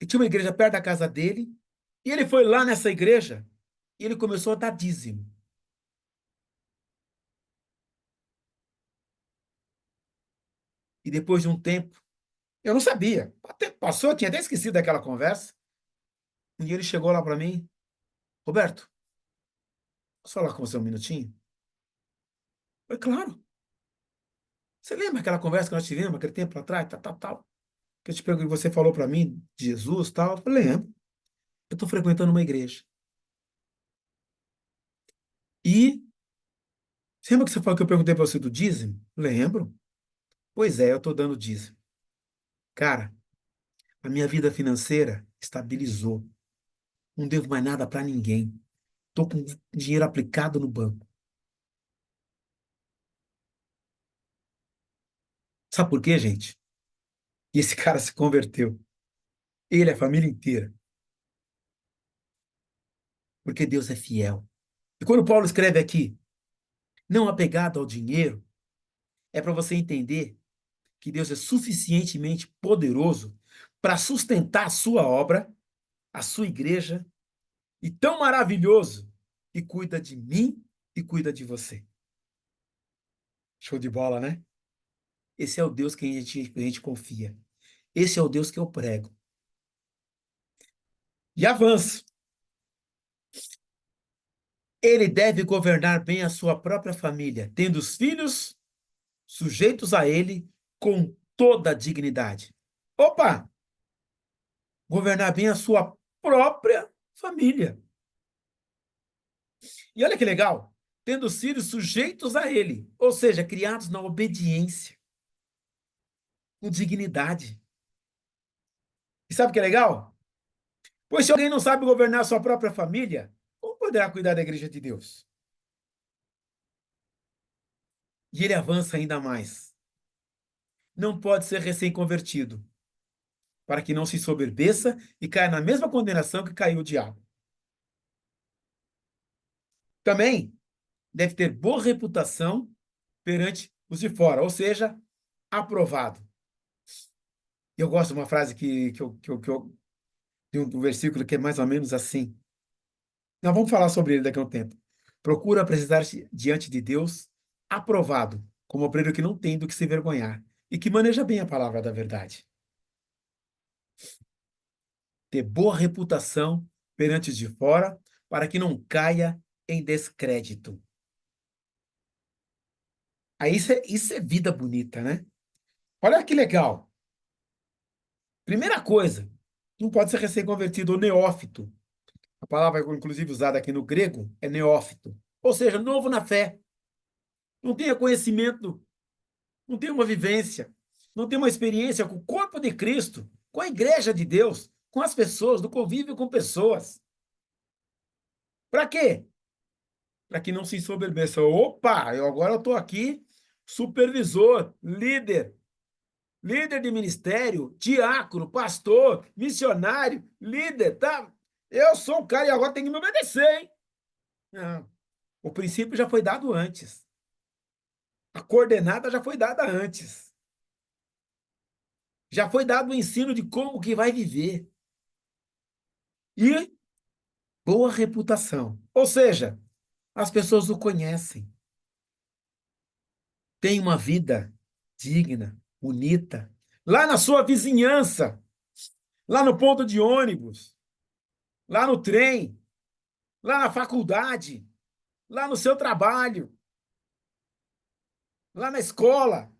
Ele tinha uma igreja perto da casa dele, e ele foi lá nessa igreja, e ele começou a dar dízimo. E depois de um tempo, eu não sabia, até passou, eu tinha até esquecido daquela conversa. Um dia ele chegou lá para mim, Roberto, posso falar com você um minutinho? Eu falei, claro. Você lembra aquela conversa que nós tivemos aquele tempo atrás, tal, tal, tal? Que eu te perguntei, você falou para mim de Jesus, tal? Eu falei, lembro. Eu estou frequentando uma igreja. E você lembra que você falou que eu perguntei para você do dízimo? Lembro. Pois é, eu estou dando dízimo. Cara, a minha vida financeira estabilizou. Não devo mais nada para ninguém. Estou com dinheiro aplicado no banco. Sabe por quê, gente? E esse cara se converteu. Ele, a família inteira. Porque Deus é fiel. E quando Paulo escreve aqui, não apegado ao dinheiro, é para você entender que Deus é suficientemente poderoso para sustentar a sua obra, a sua igreja, e tão maravilhoso que cuida de mim e cuida de você. Show de bola, né? Esse é o Deus que a gente confia. Esse é o Deus que eu prego. E avanço. Ele deve governar bem a sua própria família, tendo os filhos sujeitos a ele com toda a dignidade. Opa! Governar bem a sua própria família. E olha que legal, tendo os filhos sujeitos a ele, ou seja, criados na obediência, com dignidade. E sabe o que é legal? Pois se alguém não sabe governar a sua própria família, como poderá cuidar da igreja de Deus? E ele avança ainda mais. Não pode ser recém-convertido, para que não se soberbeça e caia na mesma condenação que caiu o diabo. Também deve ter boa reputação perante os de fora, ou seja, aprovado. Eu gosto de uma frase que eu de um versículo que é mais ou menos assim. Nós vamos falar sobre ele daqui a um tempo. Procura apresentar-se diante de Deus aprovado, como obreiro que não tem do que se vergonhar e que maneja bem a palavra da verdade. Ter boa reputação perante os de fora, para que não caia em descrédito. Aí isso é vida bonita, né? Olha que legal. Primeira coisa, não pode ser recém-convertido ou neófito. A palavra, inclusive, usada aqui no grego é neófito. Ou seja, novo na fé. Não tenha conhecimento, não tem uma vivência, não tem uma experiência com o corpo de Cristo, com a igreja de Deus, com as pessoas, do convívio com pessoas. Para quê? Para que não se ensoberbeça. Opa, agora eu estou aqui, supervisor, líder de ministério, diácono, pastor, missionário, líder, tá? Eu sou um cara e agora tem que me obedecer, hein? Não. O princípio já foi dado antes. A coordenada já foi dada antes. Já foi dado o ensino de como que vai viver. E boa reputação. Ou seja, as pessoas o conhecem. Tem uma vida digna, bonita. Lá na sua vizinhança, lá no ponto de ônibus, lá no trem, lá na faculdade, lá no seu trabalho, lá na escola,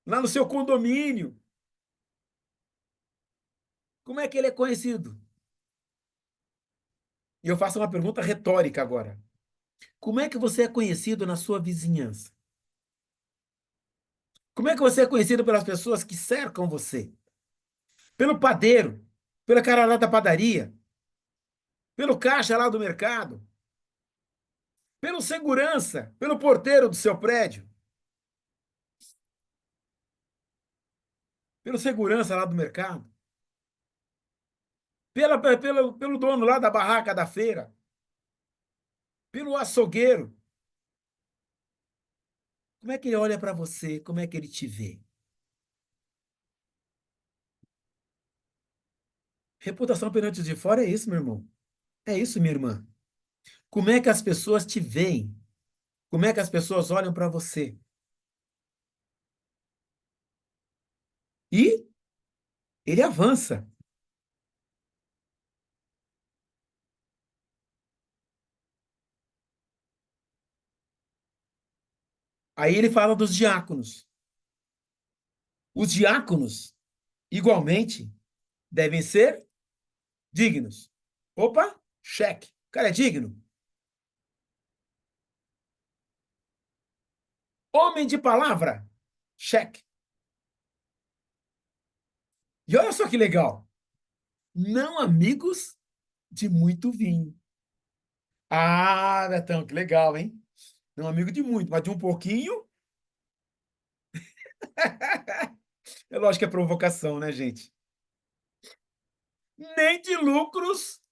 lá no seu condomínio. Como é que ele é conhecido? E eu faço uma pergunta retórica agora. Como é que você é conhecido na sua vizinhança? Como é que você é conhecido pelas pessoas que cercam você? Pelo padeiro, pela cara lá da padaria, pelo caixa lá do mercado, pelo segurança, pelo porteiro do seu prédio, pelo segurança lá do mercado, pelo dono lá da barraca da feira, pelo açougueiro. Como é que ele olha para você? Como é que ele te vê? Reputação perante os de fora é isso, meu irmão. É isso, minha irmã. Como é que as pessoas te veem? Como é que as pessoas olham para você? E ele avança. Aí ele fala dos diáconos. Os diáconos, igualmente, devem ser dignos. Opa, cheque. O cara é digno. Homem de palavra, cheque. E olha só que legal. Não amigos de muito vinho. Ah, Betão, que legal, hein? Não amigo de muito, mas de um pouquinho. É lógico que é provocação, né, gente? Nem de lucros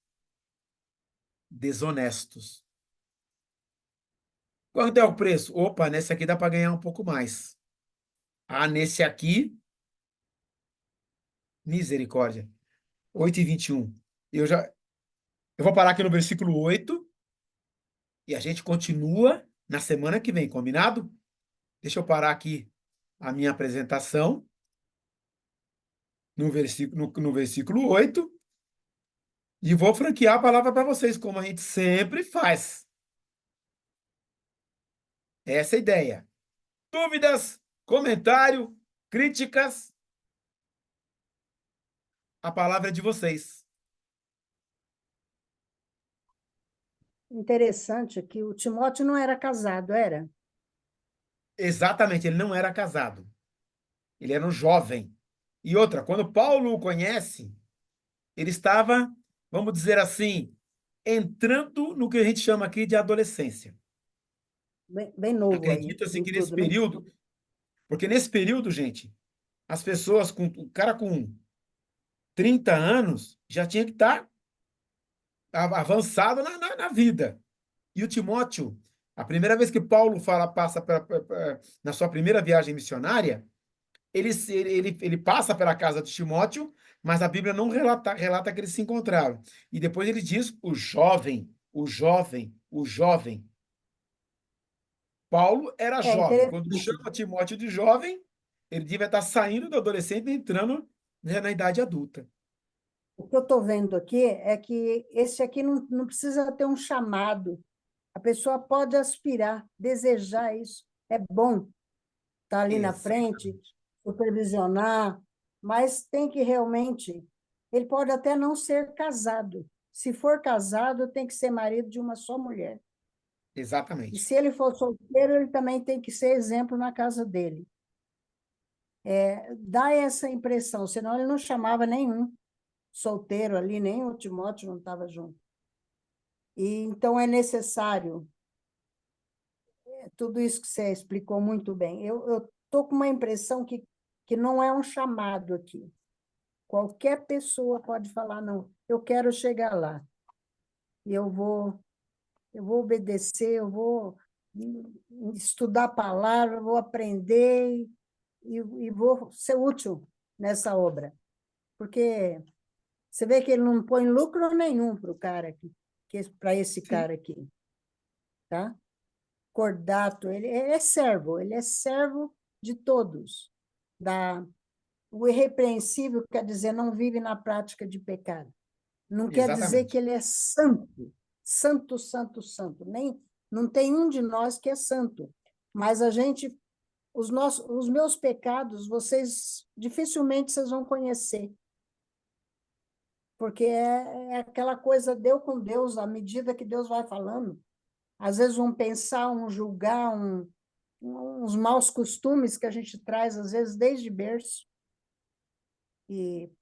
desonestos. Quanto é o preço? Opa, nesse aqui dá para ganhar um pouco mais. Ah, nesse aqui, misericórdia. 8:21. Eu já, eu vou parar aqui no versículo 8 e a gente continua na semana que vem, combinado? Deixa eu parar aqui a minha apresentação no versículo 8 e vou franquear a palavra para vocês, como a gente sempre faz. Essa é a ideia. Dúvidas, comentário, críticas, a palavra é de vocês. Interessante que o Timóteo não era casado, era? Exatamente, ele não era casado. Ele era um jovem. E outra, quando Paulo o conhece, ele estava, vamos dizer assim, entrando no que a gente chama aqui de adolescência. Bem novo aí, Acredita-se em que nesse tudo, né? período, porque nesse período, gente, as pessoas com o cara com 30 anos já tinha que estar avançado na vida. E o Timóteo, a primeira vez que Paulo passa na sua primeira viagem missionária, ele passa pela casa de Timóteo, mas a Bíblia não relata que eles se encontraram. E depois ele diz o jovem, o jovem, o jovem. Paulo era É jovem. Quando interessante. chama Timóteo de jovem, ele devia estar saindo do adolescente e entrando, né, na idade adulta. O que eu estou vendo aqui é que esse aqui não precisa ter um chamado. A pessoa pode aspirar, desejar isso. É bom estar ali na frente, Exatamente. supervisionar, mas tem que realmente. Ele pode até não ser casado. Se for casado, tem que ser marido de uma só mulher. E Exatamente. se ele for solteiro, ele também tem que ser exemplo na casa dele. Dá essa impressão, senão ele não chamava nenhum solteiro ali, nem o Timóteo não estava junto. E então é necessário, tudo isso que você explicou muito bem. Eu estou com uma impressão que não é um chamado aqui. Qualquer pessoa pode falar, não, eu quero chegar lá. E eu vou obedecer, eu vou estudar a palavra, vou aprender e vou ser útil nessa obra. Porque você vê que ele não põe lucro nenhum para o cara aqui, para esse Sim, cara aqui, tá? Cordato, ele é servo de todos. O irrepreensível quer dizer não vive na prática de pecado. Não quer dizer que exatamente. ele é santo, santo, santo, santo. Nem, não tem um de nós que é santo. Mas os meus pecados, vocês dificilmente vocês vão conhecer, porque é aquela coisa deu com Deus, à medida que Deus vai falando. Às vezes um pensar, um julgar, uns maus costumes que a gente traz, às vezes, desde berço. E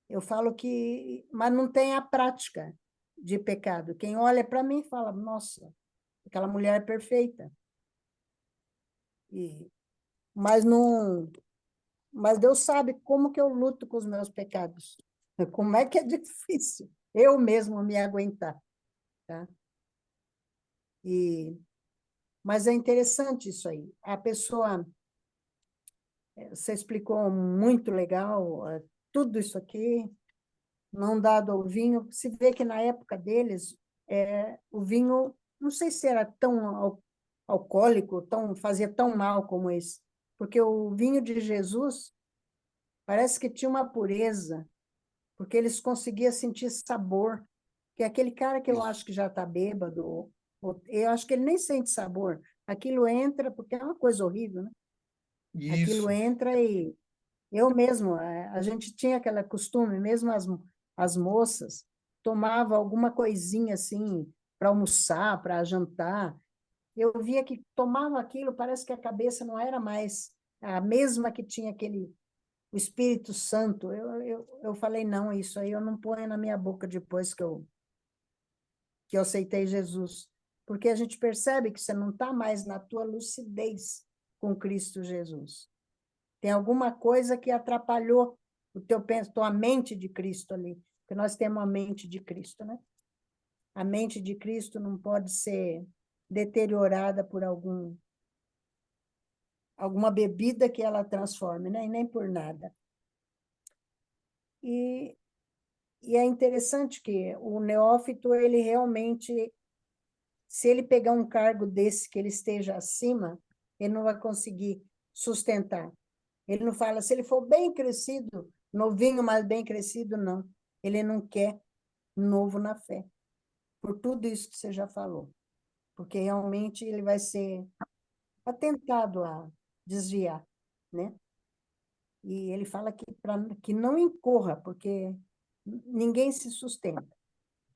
eu falo que... Mas não tem a prática de pecado. Quem olha para mim fala, nossa, aquela mulher é perfeita. E, mas não... Mas Deus sabe como que eu luto com os meus pecados. Como é que é difícil eu mesmo me aguentar, tá? E, Mas é interessante isso aí. A pessoa, você explicou muito legal, tudo isso aqui, não dado ao vinho. Se vê que na época deles, o vinho, não sei se era tão alcoólico, fazia tão mal como esse, porque o vinho de Jesus parece que tinha uma pureza, porque eles conseguiam sentir sabor, que é aquele cara que eu acho que já está bêbado, eu acho que ele nem sente sabor, aquilo entra, porque é uma coisa horrível, né? Aquilo Isso. entra e eu mesmo, a gente tinha aquele costume, mesmo as moças, tomava alguma coisinha assim para almoçar, para jantar. Eu via que tomava aquilo, parece que a cabeça não era mais a mesma que tinha o Espírito Santo. Eu falei, não, isso aí eu não ponho na minha boca depois que eu aceitei Jesus. Porque a gente percebe que você não está mais na tua lucidez com Cristo Jesus. Tem alguma coisa que atrapalhou tua mente de Cristo ali, porque nós temos a mente de Cristo, né? A mente de Cristo não pode ser deteriorada por alguma bebida que ela transforme, né? E nem por nada. E, e é interessante que o neófito, ele realmente, se ele pegar um cargo desse que ele esteja acima, ele não vai conseguir sustentar. Ele não fala, se ele for bem crescido, novinho, mas bem crescido, não. Ele não quer novo na fé. Por tudo isso que você já falou. Porque realmente ele vai ser atentado a desviar, né? E ele fala que não incorra, porque ninguém se sustenta.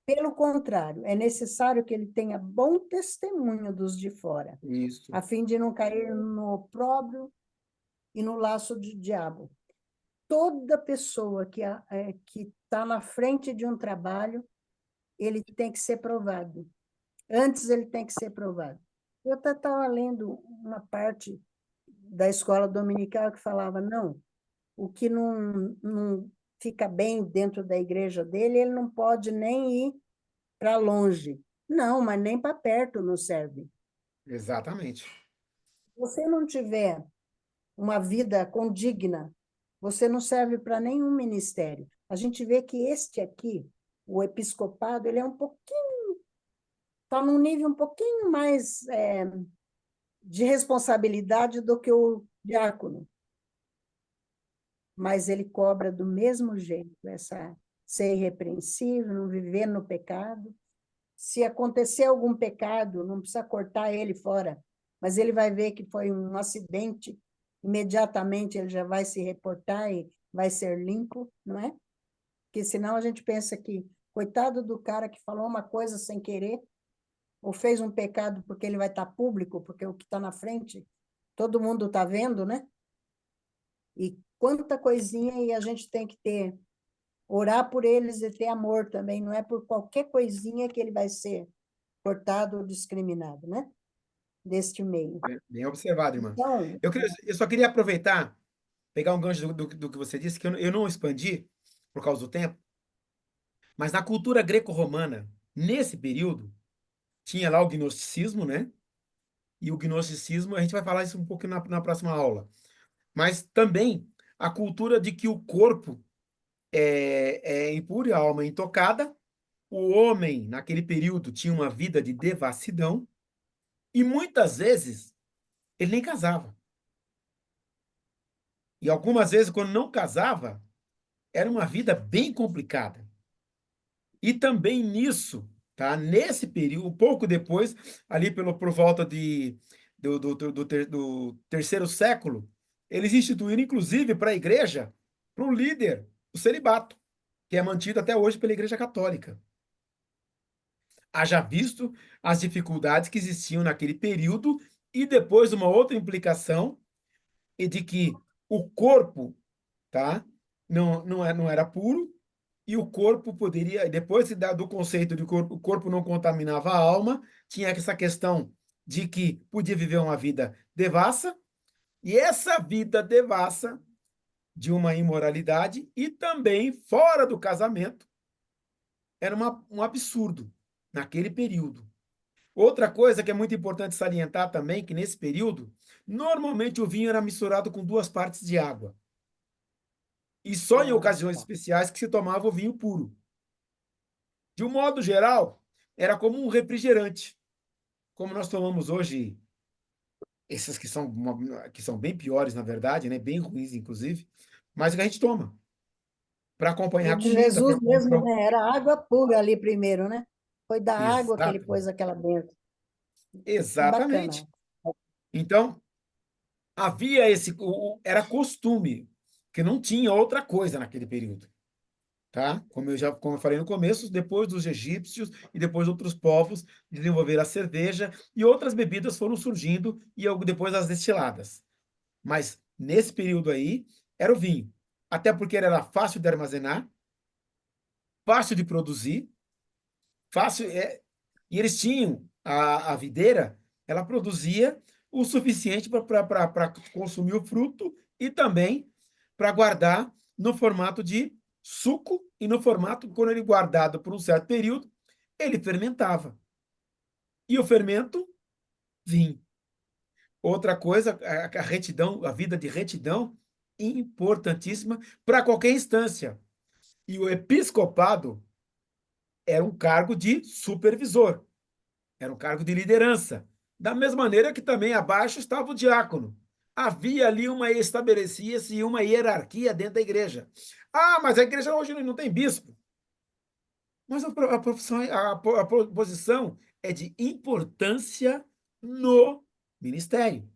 Pelo contrário, é necessário que ele tenha bom testemunho dos de fora, Isso. a fim de não cair no opróbrio e no laço do diabo. Toda pessoa que está na frente de um trabalho, ele tem que ser provado. Antes ele tem que ser provado. Eu até estava lendo uma parte da escola dominical que falava, não, o que não fica bem dentro da igreja dele, ele não pode nem ir para longe. Não, mas nem para perto não serve. Exatamente. Se você não tiver uma vida condigna, você não serve para nenhum ministério. A gente vê que este aqui, o episcopado, ele é um pouquinho, está num nível um pouquinho mais de responsabilidade do que o diácono. Mas ele cobra do mesmo jeito, essa ser irrepreensível, não viver no pecado. Se acontecer algum pecado, não precisa cortar ele fora, mas ele vai ver que foi um acidente, imediatamente ele já vai se reportar e vai ser limpo, não é? Porque senão a gente pensa que, coitado do cara que falou uma coisa sem querer, ou fez um pecado porque ele vai estar público, porque o que está na frente, todo mundo está vendo, né? E quanta coisinha, e a gente tem que orar por eles e ter amor também, não é por qualquer coisinha que ele vai ser cortado ou discriminado, né? Deste meio. Bem observado, irmã. Então, Eu só queria aproveitar, pegar um gancho do que você disse, que eu não expandi por causa do tempo, mas na cultura greco-romana, nesse período, tinha lá o gnosticismo, né? E o gnosticismo, a gente vai falar isso um pouco na próxima aula. Mas também a cultura de que o corpo é impuro e a alma é intocada. O homem, naquele período, tinha uma vida de devassidão e muitas vezes ele nem casava. E algumas vezes, quando não casava, era uma vida bem complicada. E também nisso, tá? Nesse período, um pouco depois, ali por volta do terceiro século, eles instituíram, inclusive, para a igreja, para o líder, o celibato, que é mantido até hoje pela Igreja Católica. Haja visto as dificuldades que existiam naquele período e depois uma outra implicação e de que o corpo, tá? Não era puro e o corpo poderia, depois do conceito de corpo, o corpo não contaminava a alma, tinha essa questão de que podia viver uma vida devassa e essa vida devassa de uma imoralidade e também fora do casamento era um absurdo naquele período. Outra coisa que é muito importante salientar também, que nesse período, normalmente o vinho era misturado com 2 partes de água. E só em Ah, ocasiões tá. especiais que se tomava o vinho puro. De um modo geral, era como um refrigerante. Como nós tomamos hoje, esses que são bem piores, na verdade, né? Bem ruins, inclusive, mas que a gente toma para O acompanhar a de comida, para Jesus mesmo, né? Era água pura ali primeiro, né? Foi da água que ele Exato, pôs aquela dentro. É bacana. exatamente. Então, havia era costume, que não tinha outra coisa naquele período, tá? Como eu falei no começo, depois dos egípcios e depois outros povos desenvolveram a cerveja e outras bebidas foram surgindo e depois as destiladas. Mas nesse período aí era o vinho, até porque ele era fácil de armazenar, fácil de produzir, fácil e eles tinham a videira, ela produzia o suficiente para consumir o fruto e também para guardar no formato de suco e no formato, quando ele guardado por um certo período, ele fermentava. E o fermento, vinho. Outra coisa, a retidão, a vida de retidão, importantíssima para qualquer instância. E o episcopado era um cargo de supervisor. Era um cargo de liderança. Da mesma maneira que também abaixo estava o diácono. Havia ali estabelecia-se uma hierarquia dentro da igreja. Ah, mas a igreja hoje não tem bispo. Mas a posição é de importância no ministério.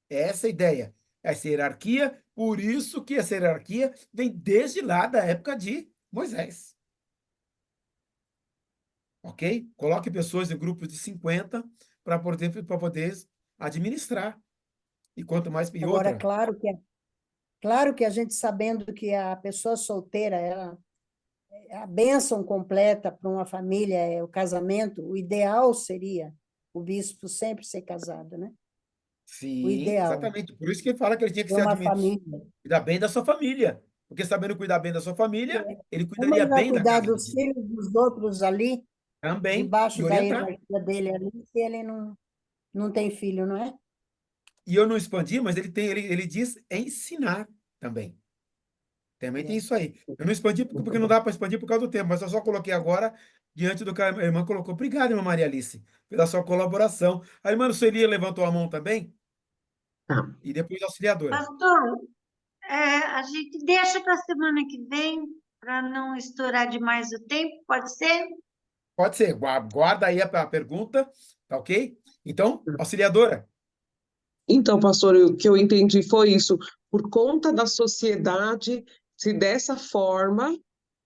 É essa a ideia. Essa hierarquia, por isso que essa hierarquia vem desde lá da época de Moisés. Ok? Coloque pessoas em grupos de 50 para poder administrar. E quanto mais. E Agora, outra, claro que a gente sabendo que a pessoa solteira, ela, é a bênção completa para uma família é o casamento, o ideal seria o bispo sempre ser casado, né? O sim, ideal, exatamente. Por isso que ele fala que ele tinha que ter ser uma família. cuidar bem da sua família. Porque sabendo cuidar bem da sua família, ele Como cuidaria ele vai bem da cuidar casa de dos Deus. filhos dos outros ali, Também. E debaixo da orientar. hierarquia dele ali, se ele não tem filho, não é? E eu não expandi, mas ele diz ensinar também. Também tem É. isso aí. Eu não expandi porque não dá para expandir por causa do tempo, mas eu só coloquei agora diante do que a irmã colocou. Obrigado, irmã Maria Alice, pela sua colaboração. A irmã Sueli levantou a mão também, Tá. e depois a auxiliadora. Pastor, a gente deixa para a semana que vem, para não estourar demais o tempo, pode ser? Pode ser, guarda aí a pergunta, tá ok? Então, auxiliadora. Então, pastor, o que eu entendi foi isso. Por conta da sociedade, se dessa forma,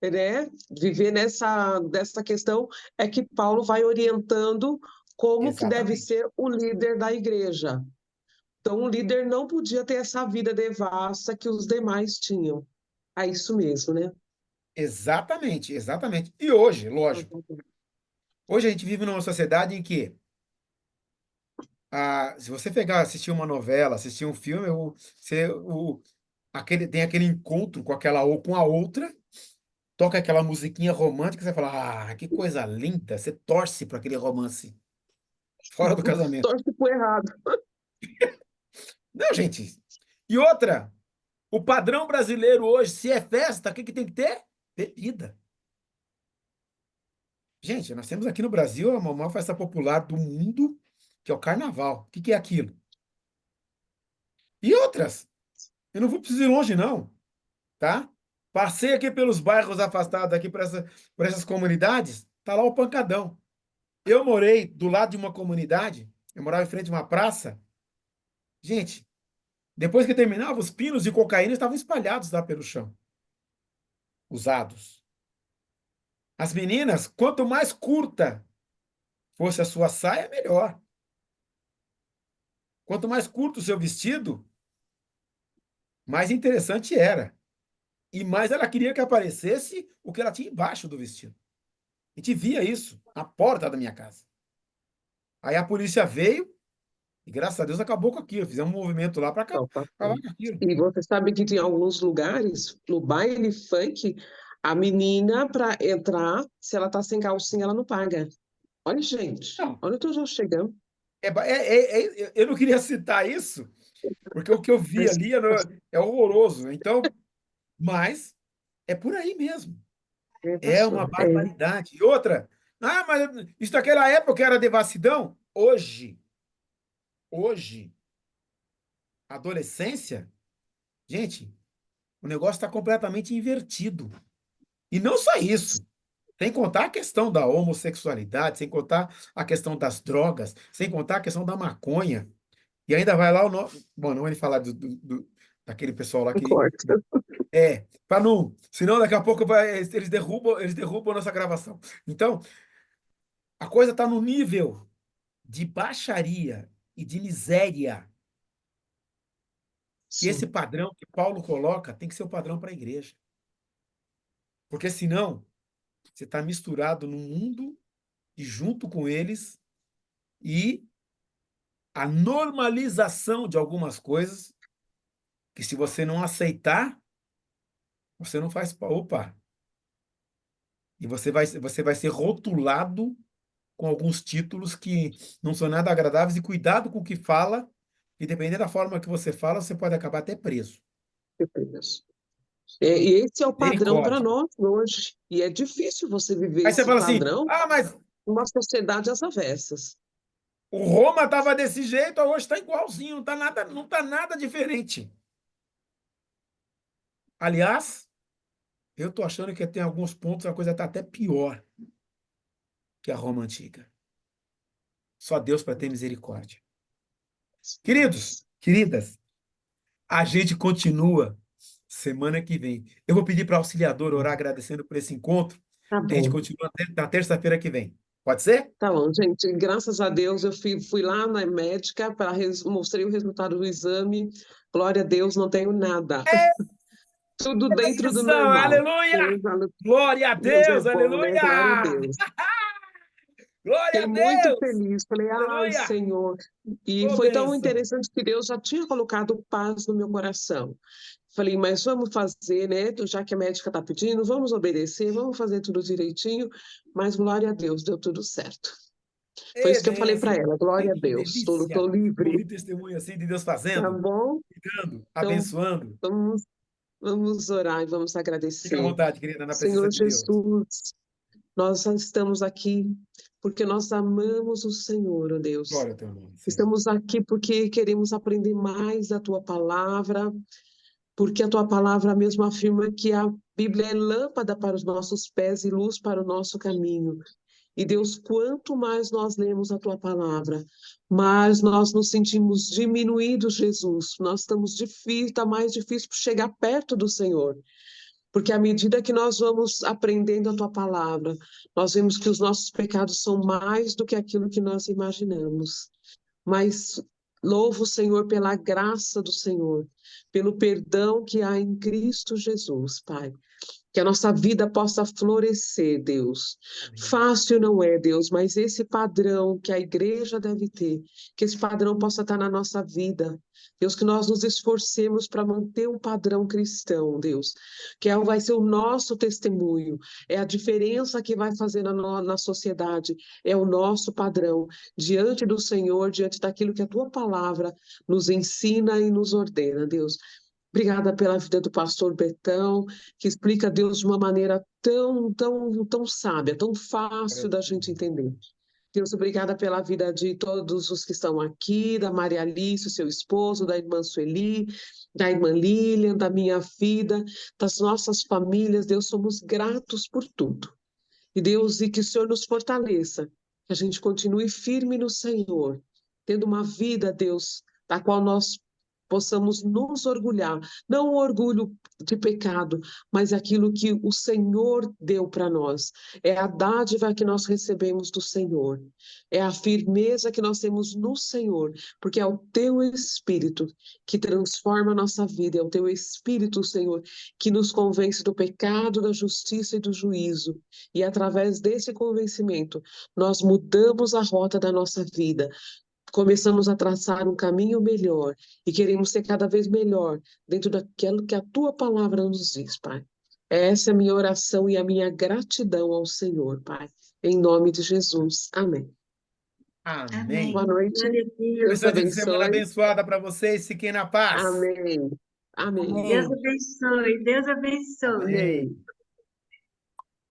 né, viver dessa questão, é que Paulo vai orientando como que deve Exatamente. ser o líder da igreja. Então, o líder não podia ter essa vida devassa que os demais tinham. É isso mesmo, né? Exatamente, exatamente. E hoje, lógico, hoje a gente vive numa sociedade em que, se você pegar, assistir uma novela, assistir um filme, tem aquele encontro com aquela ou com a outra, toca aquela musiquinha romântica, você fala, que coisa linda, você torce para aquele romance fora do casamento. Torce pro errado. Não, gente. E outra, o padrão brasileiro hoje, se é festa, o que que tem que ter? Bebida. Gente, nós temos aqui no Brasil a maior festa popular do mundo, que é o carnaval. O que que é aquilo? E outras. Eu não vou precisar ir longe, não, tá? Passei aqui pelos bairros afastados aqui por essas comunidades, tá lá o pancadão. Eu morei do lado de uma comunidade, eu morava em frente a uma praça. Gente, depois que terminava, os pinos de cocaína estavam espalhados lá pelo chão, usados. As meninas, quanto mais curta fosse a sua saia, melhor. Quanto mais curto o seu vestido, mais interessante era. E mais ela queria que aparecesse o que ela tinha embaixo do vestido. A gente via isso na porta da minha casa. Aí a polícia veio e, graças a Deus, acabou com aquilo. Fizemos um movimento lá para Então, acabar com aquilo. e você sabe que tem alguns lugares, no baile funk, a menina, para entrar, se ela tá sem calcinha, ela não paga. Olha, gente, Não, olha onde eu já chegamos. eu não queria citar isso, porque o que eu vi Mas, ali é horroroso. Então, mas é por aí mesmo. É uma pastor, é, barbaridade. E outra, mas isso naquela época era devassidão. Hoje, adolescência, gente, o negócio está completamente invertido. E não só isso. Sem contar a questão da homossexualidade, sem contar a questão das drogas, sem contar a questão da maconha. E ainda vai lá o nome. Bom, não vou nem falar daquele pessoal lá não que. corta. Para não. Senão daqui a pouco eles derrubam a nossa gravação. Então, a coisa está no nível de baixaria e de miséria que esse Sim, padrão que Paulo coloca tem que ser o padrão para a igreja. Porque senão, você está misturado no mundo e junto com eles e a normalização de algumas coisas que se você não aceitar, você não faz. Opa! E você vai ser rotulado com alguns títulos que não são nada agradáveis e cuidado com o que fala, e dependendo da forma que você fala, você pode acabar até preso. apenas. E esse é o padrão para Misericórdia. nós hoje. E é difícil você viver Aí você esse fala assim: padrão mas numa sociedade às avessas. o Roma estava desse jeito, hoje está igualzinho, não tá nada diferente. Aliás, eu estou achando que tem alguns pontos a coisa está até pior que a Roma antiga. Só Deus para ter misericórdia. Queridos, queridas, a gente continua semana que vem. Eu vou pedir para a auxiliadora orar agradecendo por esse encontro. Tá E a gente bom. continua na terça-feira que vem. Pode ser? Tá bom, gente. Graças a Deus, eu fui lá na médica para mostrei o resultado do exame. Glória a Deus, não tenho nada. Tudo dentro do Isso, normal. aleluia! Glória a Deus é Deus, bom, né? Glória a aleluia! Deus. Glória Fiquei a muito Deus! feliz. Falei, ai, Aleluia! Senhor. E Ô, foi tão bênção! interessante que Deus já tinha colocado paz no meu coração. Falei, mas vamos fazer, né? Já que a médica está pedindo, vamos obedecer, vamos fazer tudo direitinho. Mas glória a Deus, deu tudo certo. Foi Ê, isso que eu falei para bênção! ela. Glória a Que Deus, delícia estou livre. ouvir testemunho assim de Deus Tá fazendo, bom? cuidando, Então, abençoando. vamos orar e vamos Fica à agradecer. vontade, querida, na presença Senhor de Deus. Jesus, nós estamos aqui porque nós amamos o Senhor, ó Deus. Glória ao teu nome, Senhor. Estamos aqui porque queremos aprender mais da tua palavra, porque a tua palavra mesmo afirma que a Bíblia é lâmpada para os nossos pés e luz para o nosso caminho. E Deus, quanto mais nós lemos a tua palavra, mais nós nos sentimos diminuídos, Jesus. Nós estamos difícil, está mais difícil chegar perto do Senhor. Porque à medida que nós vamos aprendendo a tua palavra, nós vemos que os nossos pecados são mais do que aquilo que nós imaginamos. Mas louvo o Senhor pela graça do Senhor, pelo perdão que há em Cristo Jesus, Pai. Que a nossa vida possa florescer, Deus. Amém. Fácil não é, Deus, mas esse padrão que a igreja deve ter, que esse padrão possa estar na nossa vida. Deus, que nós nos esforcemos para manter um padrão cristão, Deus, que vai ser o nosso testemunho, é a diferença que vai fazer na sociedade, é o nosso padrão, diante do Senhor, diante daquilo que a tua palavra nos ensina e nos ordena, Deus. Obrigada pela vida do pastor Betão, que explica Deus de uma maneira tão sábia, tão Glória fácil a da Deus. gente entender. Deus, obrigada pela vida de todos os que estão aqui, da Maria Alice, seu esposo, da irmã Sueli, da irmã Lilian, da minha vida, das nossas famílias. Deus, somos gratos por tudo. E Deus, e que o Senhor nos fortaleça, que a gente continue firme no Senhor, tendo uma vida, Deus, da qual nós possamos nos orgulhar, não o orgulho de pecado, mas aquilo que o Senhor deu para nós. É a dádiva que nós recebemos do Senhor, é a firmeza que nós temos no Senhor, porque é o teu Espírito que transforma a nossa vida, é o teu Espírito, Senhor, que nos convence do pecado, da justiça e do juízo. E através desse convencimento, nós mudamos a rota da nossa vida, começamos a traçar um caminho melhor e queremos ser cada vez melhor dentro daquilo que a tua palavra nos diz, Pai. Essa é a minha oração e a minha gratidão ao Senhor, Pai. Em nome de Jesus. Amém. Amém. Boa noite. Glória a Deus. Deus Restante de semana abençoe. abençoada para vocês. Fiquem na paz. Amém. Amém. Deus Amém. abençoe. Deus abençoe. Amém.